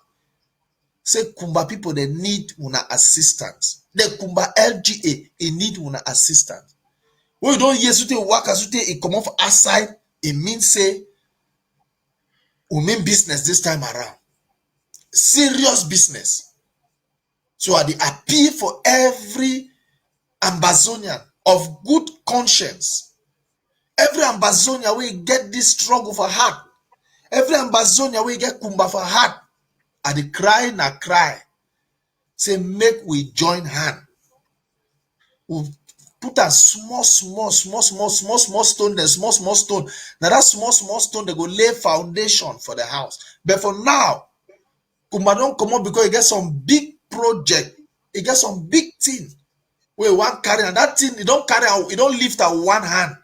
Speaker 3: Say Kumba people, they need una assistance. The Kumba LGA, they need una assistance. When you don't hear something work as it come off outside, it means say we mean business this time around. Serious business. So I appeal for every Ambazonian of good conscience. Every Ambazonian will get this struggle for heart. Every Ambazonian will get Kumba for heart. And the cry na cry. Say make we join hand. We put a small stone, the small stone. Now that small stone, they go lay foundation for the house. But for now, Kumba don't come up because it get some big project. It get some big thing. Where one carry, and that thing, you don't carry out, you don't lift out one hand.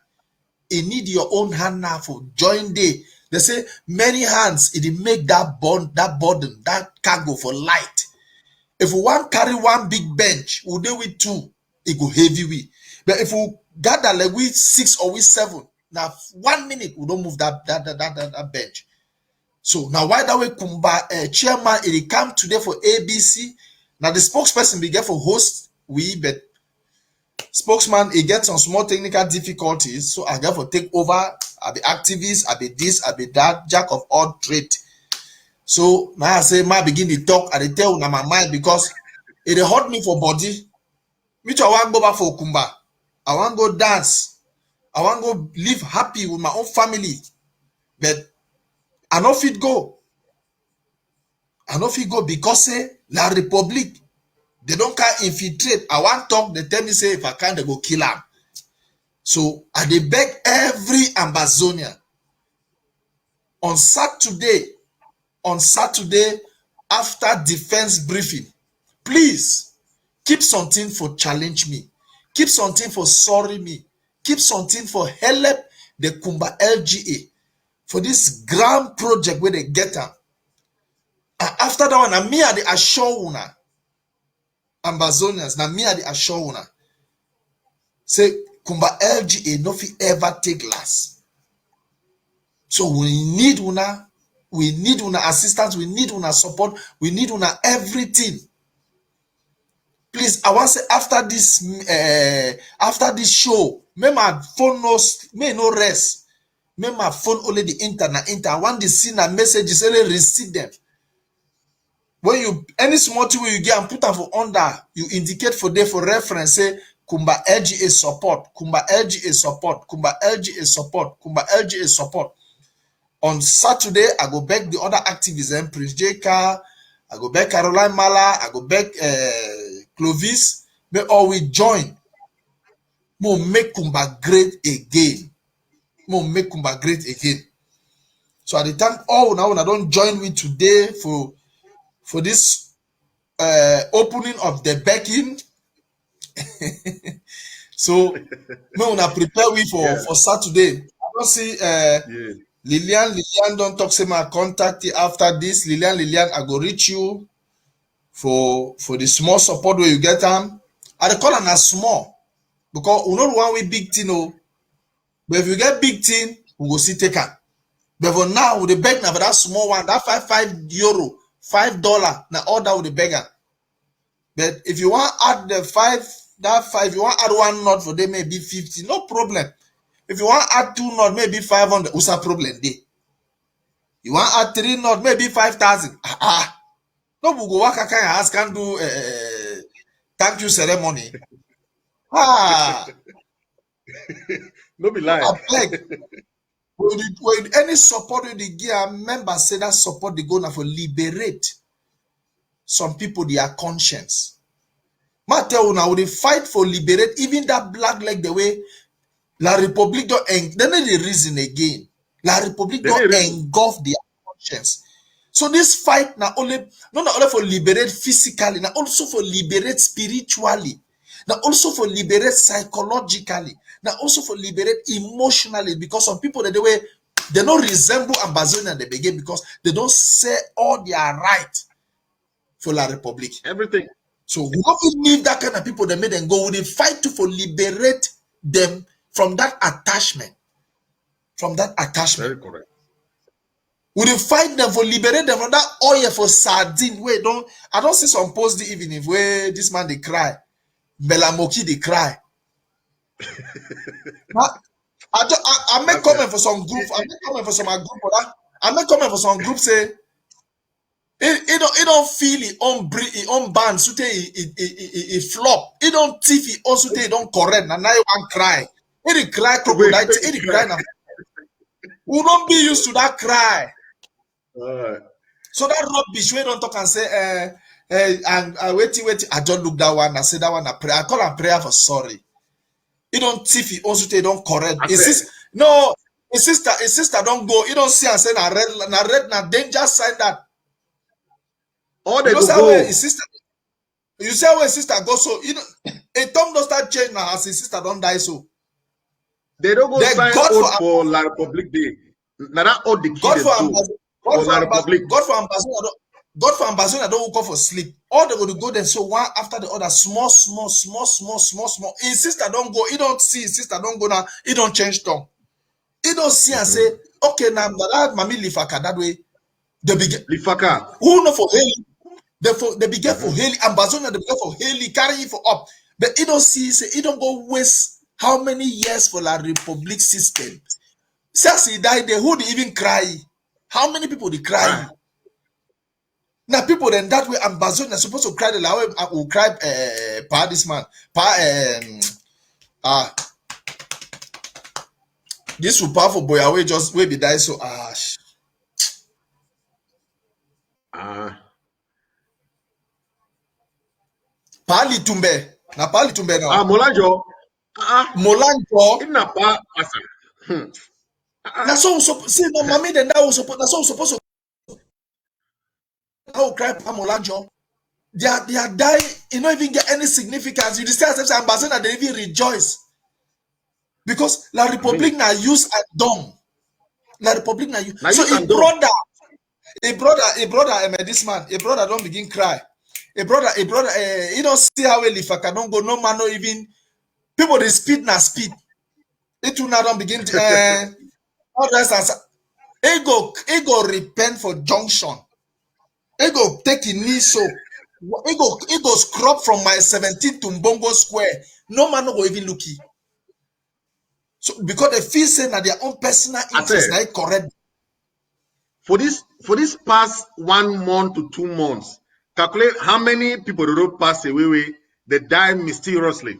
Speaker 3: You need your own hand now for join day. They say many hands, it make that burden, that cargo for light. If we want carry one big bench, we'll do with 2, it go heavy we. But if we gather like with 6 or with 7, now 1 minute we don't move that bench. So now why that way Kumba chairman it come today for ABC. Now the spokesperson be get for host we, but spokesman he gets some small technical difficulties, so I get for take over. I be activist, I be this, I be that, jack of all trade. So now I say, I begin to talk, I tell you my mind because it hurt me for body. Me too, I want to go back for Kumba. I want to go dance. I want to go live happy with my own family. But I no fit go. I no fit go because say La Republique, they don't can infiltrate. I want to talk, they tell me say if I can't, they go kill them. So I dey beg every Ambazonian on Saturday after defense briefing, please keep something for challenge me, keep something for sorry me, keep something for help the Kumba LGA for this grand project where they get them. And after that one, na me I dey assure una Ambazonians, na me I dey assure una say Kumba LGA no fit ever take last. So we need una assistance, we need una support, we need una everything. Please, I want to say after this show, may my phone no rest. May my phone only the internet. I want to see the messages, only receive them. When you any small thing you get and put them for under, you indicate for there for reference, say Kumba LGA support, Kumba LGA support, Kumba LGA support, Kumba LGA support. On Saturday, I go back the other activists, Prince J.K., I go back Caroline Mala, I go back Clovis. May all we join. Mo make Kumba great again. Mo make Kumba great again. So I thank all now when I don't join me today for this opening of the backing. So me una prepare we for Saturday. I don't see Lilian don't talk say my contact after this. Lilian, I go reach you for the small support where you get them. I dey call am as small because we know one way big thing oh. But if you get big thing, we go see take am. But for now, we dey beg now for that small one, that €5, $5 now all that we dey beg am. But if you want add the 5, you want add 1 knot for them maybe 50, no problem. If you want add 2 knot, maybe 500, what's a problem there? You want add 3 knot, maybe 5,000. No, we go work kind of can do thank you ceremony.
Speaker 2: No be lie.
Speaker 3: I beg. When any support with the gear, members say that support they go now for liberate some people their conscience. Ma tell you now, they fight for liberate even that black leg the way La République doit donner the reason again. La République doit engulf their conscience. So this fight not only for liberate physically, not also for liberate spiritually, not also for liberate psychologically, not also for liberate emotionally, because some people that they don't resemble Ambazonia at the beginning because they don't say all their right for La République.
Speaker 2: Everything.
Speaker 3: So we don't need that kind of people that made them go. We fight to for liberate them from that attachment. From that attachment.
Speaker 2: Very correct.
Speaker 3: We will fight them for liberate them from that oil for sardine. Wait, I don't see some post the evening where this man they cry. Belamoki they cry. I make comment for some group. I make comment for some group for that. I make comment for some group say it don't feel it on breathe it on band so it flop. It don't tiff it also it don't correct. And now you want cry. It cry crocodile. It cry now. We don't be used to that cry. So that rubbish we don't talk and say and wait. I just look that one. I say that one. I pray. I call a prayer for sorry. It don't tiff it also they don't correct. His sister don't go. You don't see and say na red na danger sign that.
Speaker 2: All they go.
Speaker 3: His sister. You say where his sister go so you know a Tom don't start change now as his sister don't die so.
Speaker 2: They don't go sign out for La République Day. Now that all the kids God
Speaker 3: for Ambazonia don't go for sleep. All they go there so one after the other small. His sister don't go. He don't see his sister don't go now. He don't change tongue. He don't see and say okay now that mommy Lifaka that way. They begin
Speaker 2: Lifaka.
Speaker 3: Who know for Haley? They begin for Haley. Ambazonia they begin for Haley carry it for up. But he don't see say he don't go waste how many years for La République system. Since he died there, who did even cry? How many people they cry? Now people then that way Ambazonia supposed to cry the way I will cry pa this man. This will powerful boy away just way be die so Pali Tumbe. Na Pali Tumbe now.
Speaker 2: Molanjo.
Speaker 3: Molanjo.
Speaker 2: It na pa asa.
Speaker 3: That's so see no mommy then that was supposed to how cry Molanjo. They are dying, you don't even get any significance. You decide as Ambassador they even rejoice. Because La République na use at dumb. La République na use. So a brother, this man, a brother don't begin cry. A brother, you don't see how well if I can don't go, no man, no even people they speed na speed. It will not begin all that ego repent for junction. Ego take a knee so ego scrub from my 17 to Mbongo Square. No man no go even look it. So because they feel saying that their own personal interest na correct.
Speaker 2: For this past 1 month to 2 months, calculate how many people don't pass away, they die mysteriously.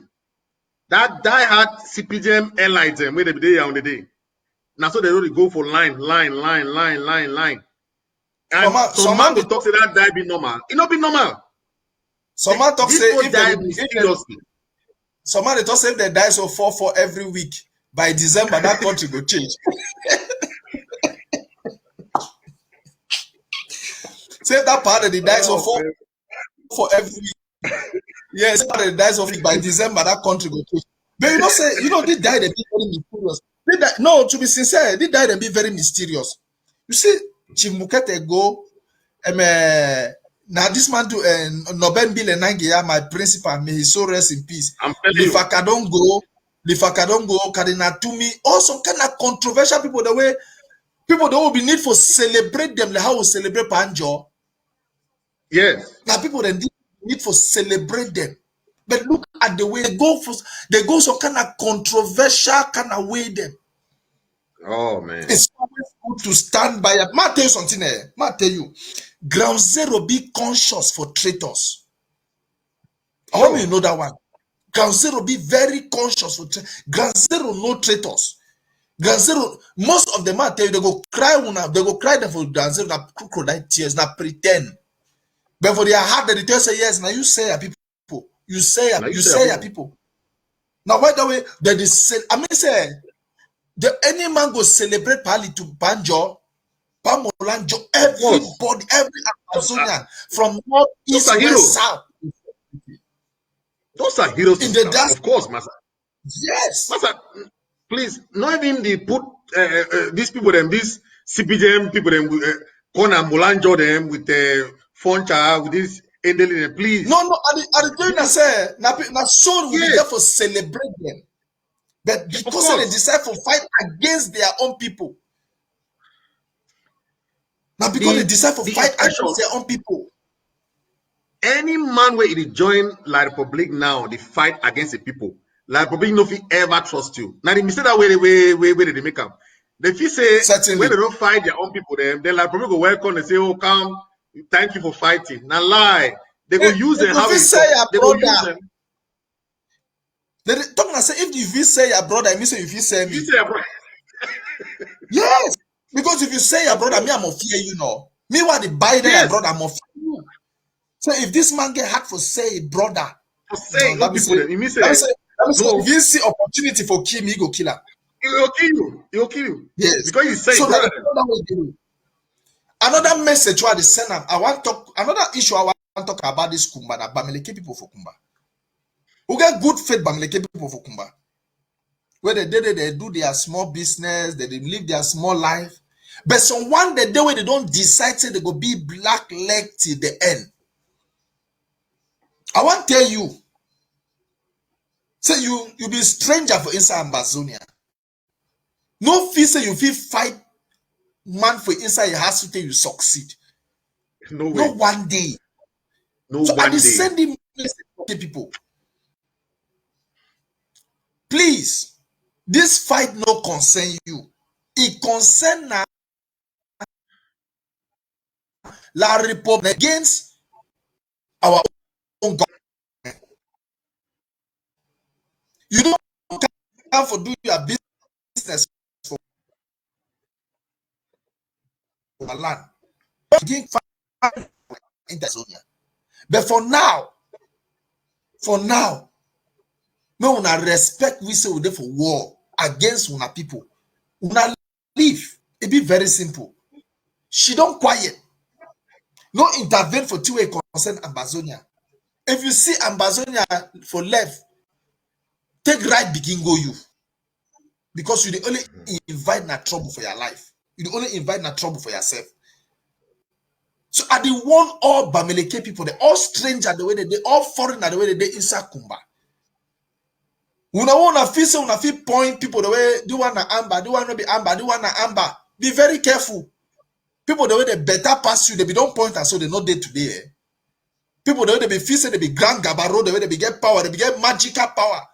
Speaker 2: That die hard CPGM airlines where they be there on the day. Now so they really go for line. And some man will talk say that die be normal. It not be normal.
Speaker 3: Some man talk say if
Speaker 2: die mysteriously.
Speaker 3: Some man they talk say if they die so 4 every week. By December that country will change. Say that part of the dice of 4 every week. Yes, part of the dice of it by December that country will change. But you know, say this die they be very mysterious. No, to be sincere, this die they be very mysterious. You see, Chimukete go, now this man to Noben Bill Nangia, my principal, may he so rest in peace. If I don't go, Kadina to me, also kind of controversial people the way people that will be need for celebrate them like how we celebrate Panjo.
Speaker 2: Yes.
Speaker 3: Now people that need for celebrate them. But look at the way they go some kind of controversial kind of way them.
Speaker 2: Oh man.
Speaker 3: It's always good to stand by it. I'll tell you something there. I'll tell you. Ground zero be conscious for traitors. I hope you know that one. Ground zero be very conscious for Ground zero no traitors. Ground zero, most of them I tell you they go cry them for Ground zero na crocodile tears, na pretend. But for their heart, they tell say yes, now you say your people. You say your people. Now, by the way, there is, I mean, say, any man go celebrate Pali to Banjo, Pamolanjo, everybody, every Amazonian, from north, east, west, south.
Speaker 2: Those are heroes
Speaker 3: in the
Speaker 2: of course, Master.
Speaker 3: Yes.
Speaker 2: Master, please, not even the put these people, them, these CPDM people, them, Kona Mulanjo, them, with the Foncha, with this Endeli, please.
Speaker 3: No, I didn't say, now soon will be there for celebrate them. But because they decide to fight against their own people. Now, because they decide to fight against their own people.
Speaker 2: Any man where it join La Republic now, they fight against the people. La Republic no fit ever trust you. Now, they mistake that way they make up. They feel say, certainly, when they don't fight their own people, then La Republic go welcome and say, oh, come, thank you for fighting. Now, lie. They go use them how they go use them.
Speaker 3: They talk and say, if you say your brother, I mean, say if you say me.
Speaker 2: You say your brother.
Speaker 3: Yes. Because if you say your brother, me, I'm of fear, you know. Me, what the Biden, yes, brother, I'm of fear you. So if this man get hard for say brother,
Speaker 2: for say no, people, let me say,
Speaker 3: if you see opportunity for kill me, he go kill him.
Speaker 2: He will kill you. He will kill you.
Speaker 3: Yes.
Speaker 2: Because you say
Speaker 3: so brother. Another message why they send them. I want to talk another issue I want to talk about this Kumba, that Bamileke people for Kumba. Who get good faith Bamileke people for Kumba. Where they do their small business, they live their small life. But someone the day where they don't decide say they go be black leg till the end. I want to tell you, say you be stranger for inside Amazonia. No feel say you feel fight man for inside your house till you succeed.
Speaker 2: No way.
Speaker 3: No one day.
Speaker 2: No
Speaker 3: so
Speaker 2: one day.
Speaker 3: So I send him message to people. Please, this fight no concern you. It concern now La Republic against our own government. You don't have to do your business for land. But for now, me una respect we say we dey for war against una people. Una leave. It be very simple. She don't quiet. No intervene for two way concern Amazonia. If you see Amazonia for left, take right begin go you. Because you only invite na trouble for your life. You only invite na trouble for yourself. So I the one all Bamileke people, they all stranger the way they all foreigner the way they inside Kumba. Una feel point people the way do want na amber, do want to be amber, do want na amber. Be very careful. People the way they better pass you, they be don't point and so they not day today. Eh? People the way they be feel say they be grand gabaro, the way they be get power, they be get magical power.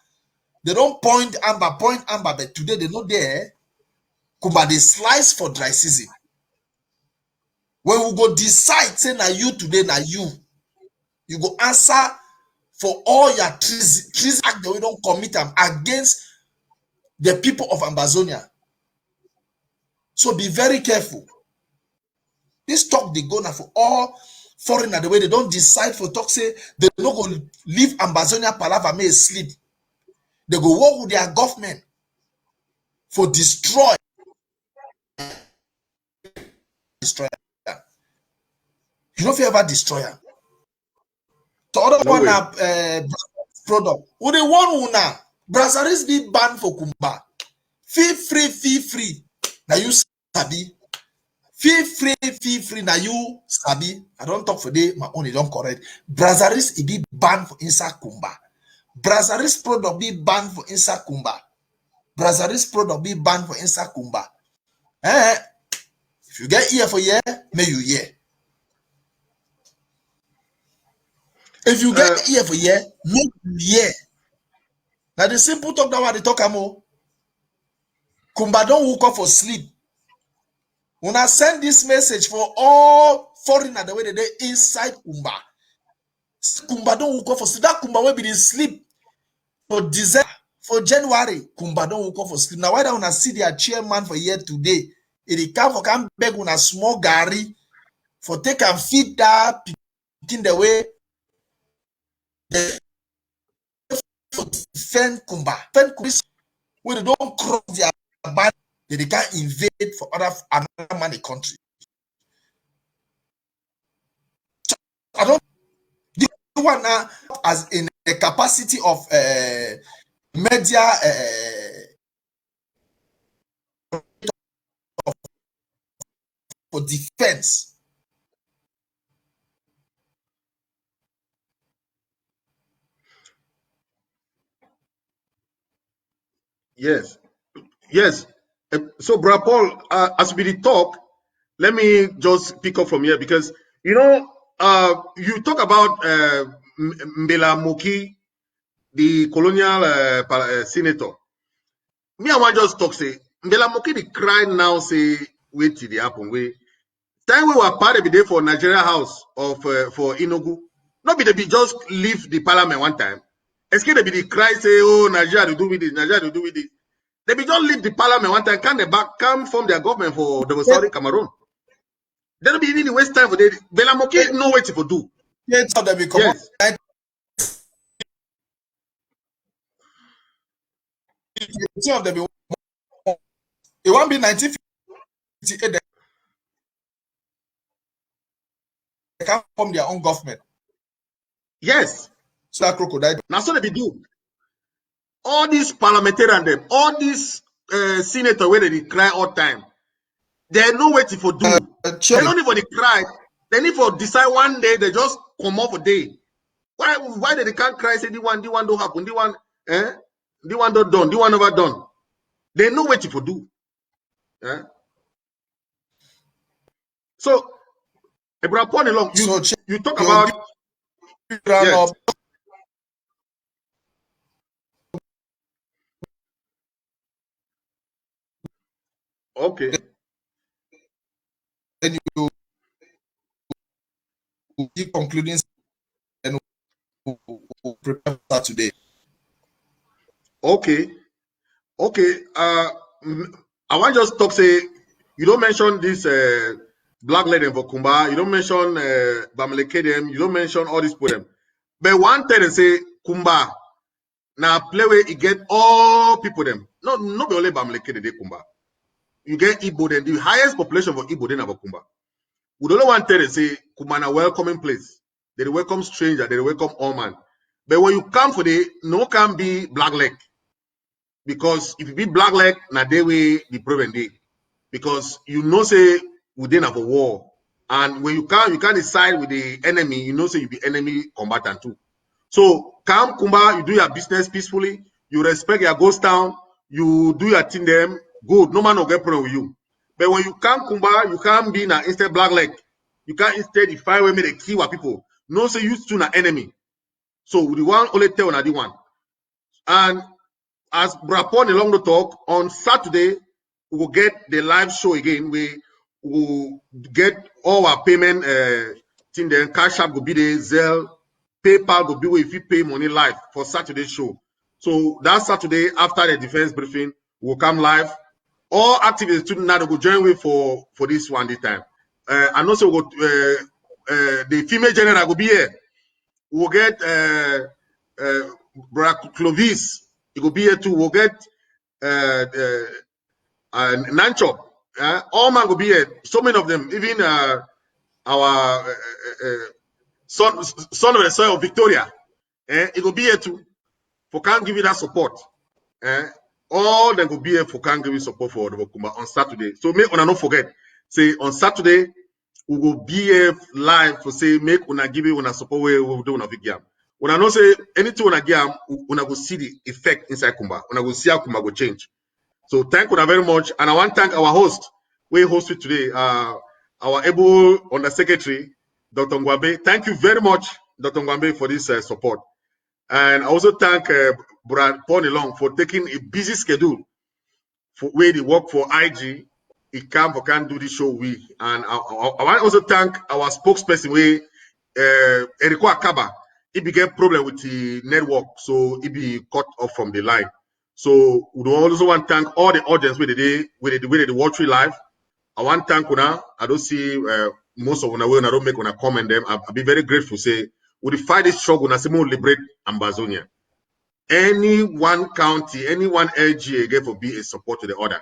Speaker 3: They don't point amber, but today they not there. Kumba they slice for dry season. When we go decide, say na you today, na you go answer for all your treason act that we don't commit them against the people of Amazonia. So be very careful. This talk they go now for all foreigner the way they don't decide for talk say they don't go leave Amazonia palava may sleep. They go work with their government for destroy. You know if you ever destroy them. The other no one product. Who the one who now Brazaris be banned for Kumba. Feel free. Now you sabi. Feel free. Now you sabi. I don't talk for day. My only don't correct. Brazaris be banned for inside Kumba. Brazaris product be banned for inside Kumba. Brazaris product be banned for inside Kumba. If you get ear for year, may you hear. If you get ear for year, make you hear. Now the simple talk that what they talk amo. Kumba don't woke up for sleep. When I send this message for all foreigner the way they inside Kumba. Kumba don't woke up for sleep. That Kumba will be in sleep for December, for January. Kumba don't woke up for sleep. Now why don't I see their chairman for here today? It come beg on a small gari for take and feed that in the way defend Kumba. Defend Kumba when they don't cross their border, they can't invade for another man a country. So I don't the one now as in the capacity of media for defense.
Speaker 2: Yes. So, Bra Paul, as we talk, let me just pick up from here because you talk about Mbela Moki, the colonial senator. Me, I want just talk say Mbela Moki the cry now say wait till the happen way. Time we were part of the day for Nigeria House of for Enugu. Not be they be just leave the parliament one time. Escape they be the cry say oh Nigeria to do with this, Nigeria to do with this. They be just leave the parliament one time, come from their government for the Saudi Cameroon. They don't be even waste time for the Mbela Moki no wait for do.
Speaker 3: Yes. It won't be 1958. They can't form their own government.
Speaker 2: Yes.
Speaker 3: So that crocodile.
Speaker 2: Now so they be do. All these parliamentarians, them, all these senators where they cry all time. They know what for do. They don't need for the cry. They need for decide one day. They just come off a day. Why they can't cry? Say the one don't happen. The one don't done. The one never done. They know what for do. So, Abraham along. You talk about. Yes. Okay.
Speaker 3: Then you keep concluding and we'll prepare that today.
Speaker 2: Okay. I want just talk say you don't mention this black lady for Kumba. You don't mention Bamlekedem. You don't mention all these poems. But one thing they say Kumba now play where you get all people them. Not be only Bamlekede de Kumba. You get Igbo then the highest population for Igbo then about Kumba. We don't want to say Kumba na welcoming place. They welcome stranger. They welcome all man. But when you come for the no can be black leg. Because if you be black leg, na they way the problem day. Because you know say we didn't have a war. And when you can't decide with the enemy, you know say you be enemy combatant too. So come Kumba, you do your business peacefully, you respect your ghost town, you do your thing them, good, no man will get problem with you. But when you come Kumba, you can't be na instead black leg. You can't instead if I make the key what people. No say you to na enemy. So the one only tell na the one. And as Brapon along the talk, on Saturday, we will get the live show again. We will get all our payment thing then. Cash App will be there, Zelle, PayPal will be where if you pay money live for Saturday show. So that Saturday, after the defense briefing, we'll come live. All activities students now will join with for this one this time. And also the female general will be here. We'll get Clovis. It will be here too. We'll get Nanchop. All man will be here. So many of them. Even our son of the soil of Victoria. It will be here too. For can give you that support. All them will be here for can give you support for the Kumba on Saturday. So make una not forget. Say on Saturday we will be here live for say make una give you una support where we will do una big game. When I know say anything una game, una go see the effect inside Kumba. Una go see how Kumba go change. So thank you very much, and I want to thank our host. We hosted today, our able Undersecretary, Dr. Ngwambe. Thank you very much, Dr. Ngwambe, for this support. And I also thank Brad Ponilong for taking a busy schedule for where they work for IG. He can do this show with. And I want to also thank our spokesperson, Erico Akaba. He became problem with the network, so he be cut off from the line. So we also want to thank all the audience where they watch live. I want to thank Una. I don't see most of Una when I don't make Una comment them. I'll be very grateful. Say we fight this struggle. Una say more liberate Ambazonia. any one county, any one LGA get for be a support to the other.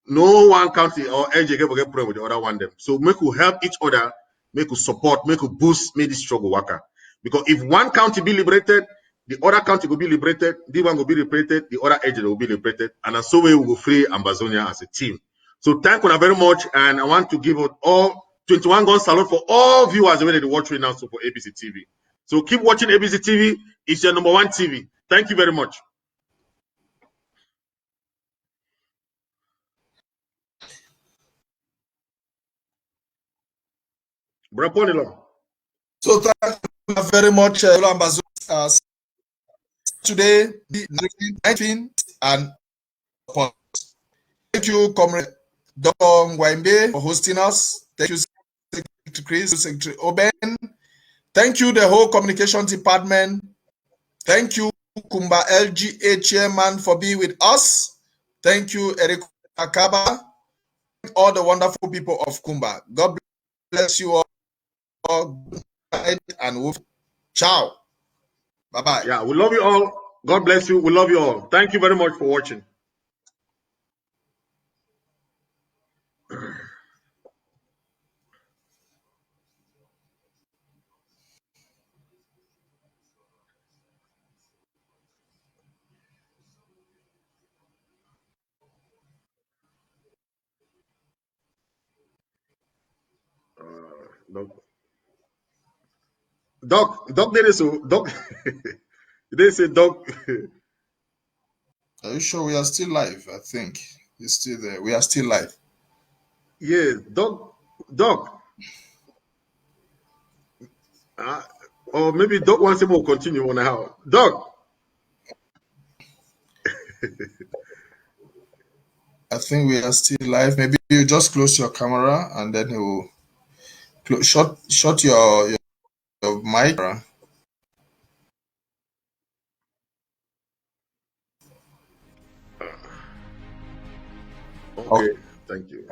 Speaker 2: No one county or LGA get for get problem with the other one them. So make we help each other, make we support, make we boost, make this struggle worker. Because if one county be liberated, the other county will be liberated, the one will be liberated, the other agent will be liberated, and in so way we will free Ambazonia as a team. So thank you very much, and I want to give out all 21 gun salute for all viewers ready to watch right now so for ABC TV. So keep watching ABC TV. It's your #1 TV. Thank you very much.
Speaker 3: So thank you very much, Ambazonia. Today, 19 and thank you, Comrade Dr. Ngwaimbe, for hosting us. Thank you, Secretary Chris, Secretary Oben. Thank you, the whole communication department. Thank you, Kumba LGA chairman, for being with us. Thank you, Erico Akaba, all the wonderful people of Kumba. God bless you all. And ciao. Bye-bye.
Speaker 2: Yeah, we love you all. God bless you. We love you all. Thank you very much for watching. Doc did it so. Doc, they say Doc.
Speaker 3: Are you sure we are still live? I think you're still there. We are still live.
Speaker 2: Yeah, Doc. Or maybe Doc wants him to continue on how. Doc.
Speaker 3: I think we are still live. Maybe you just close your camera and then you will shut your mic.
Speaker 2: Okay, thank you.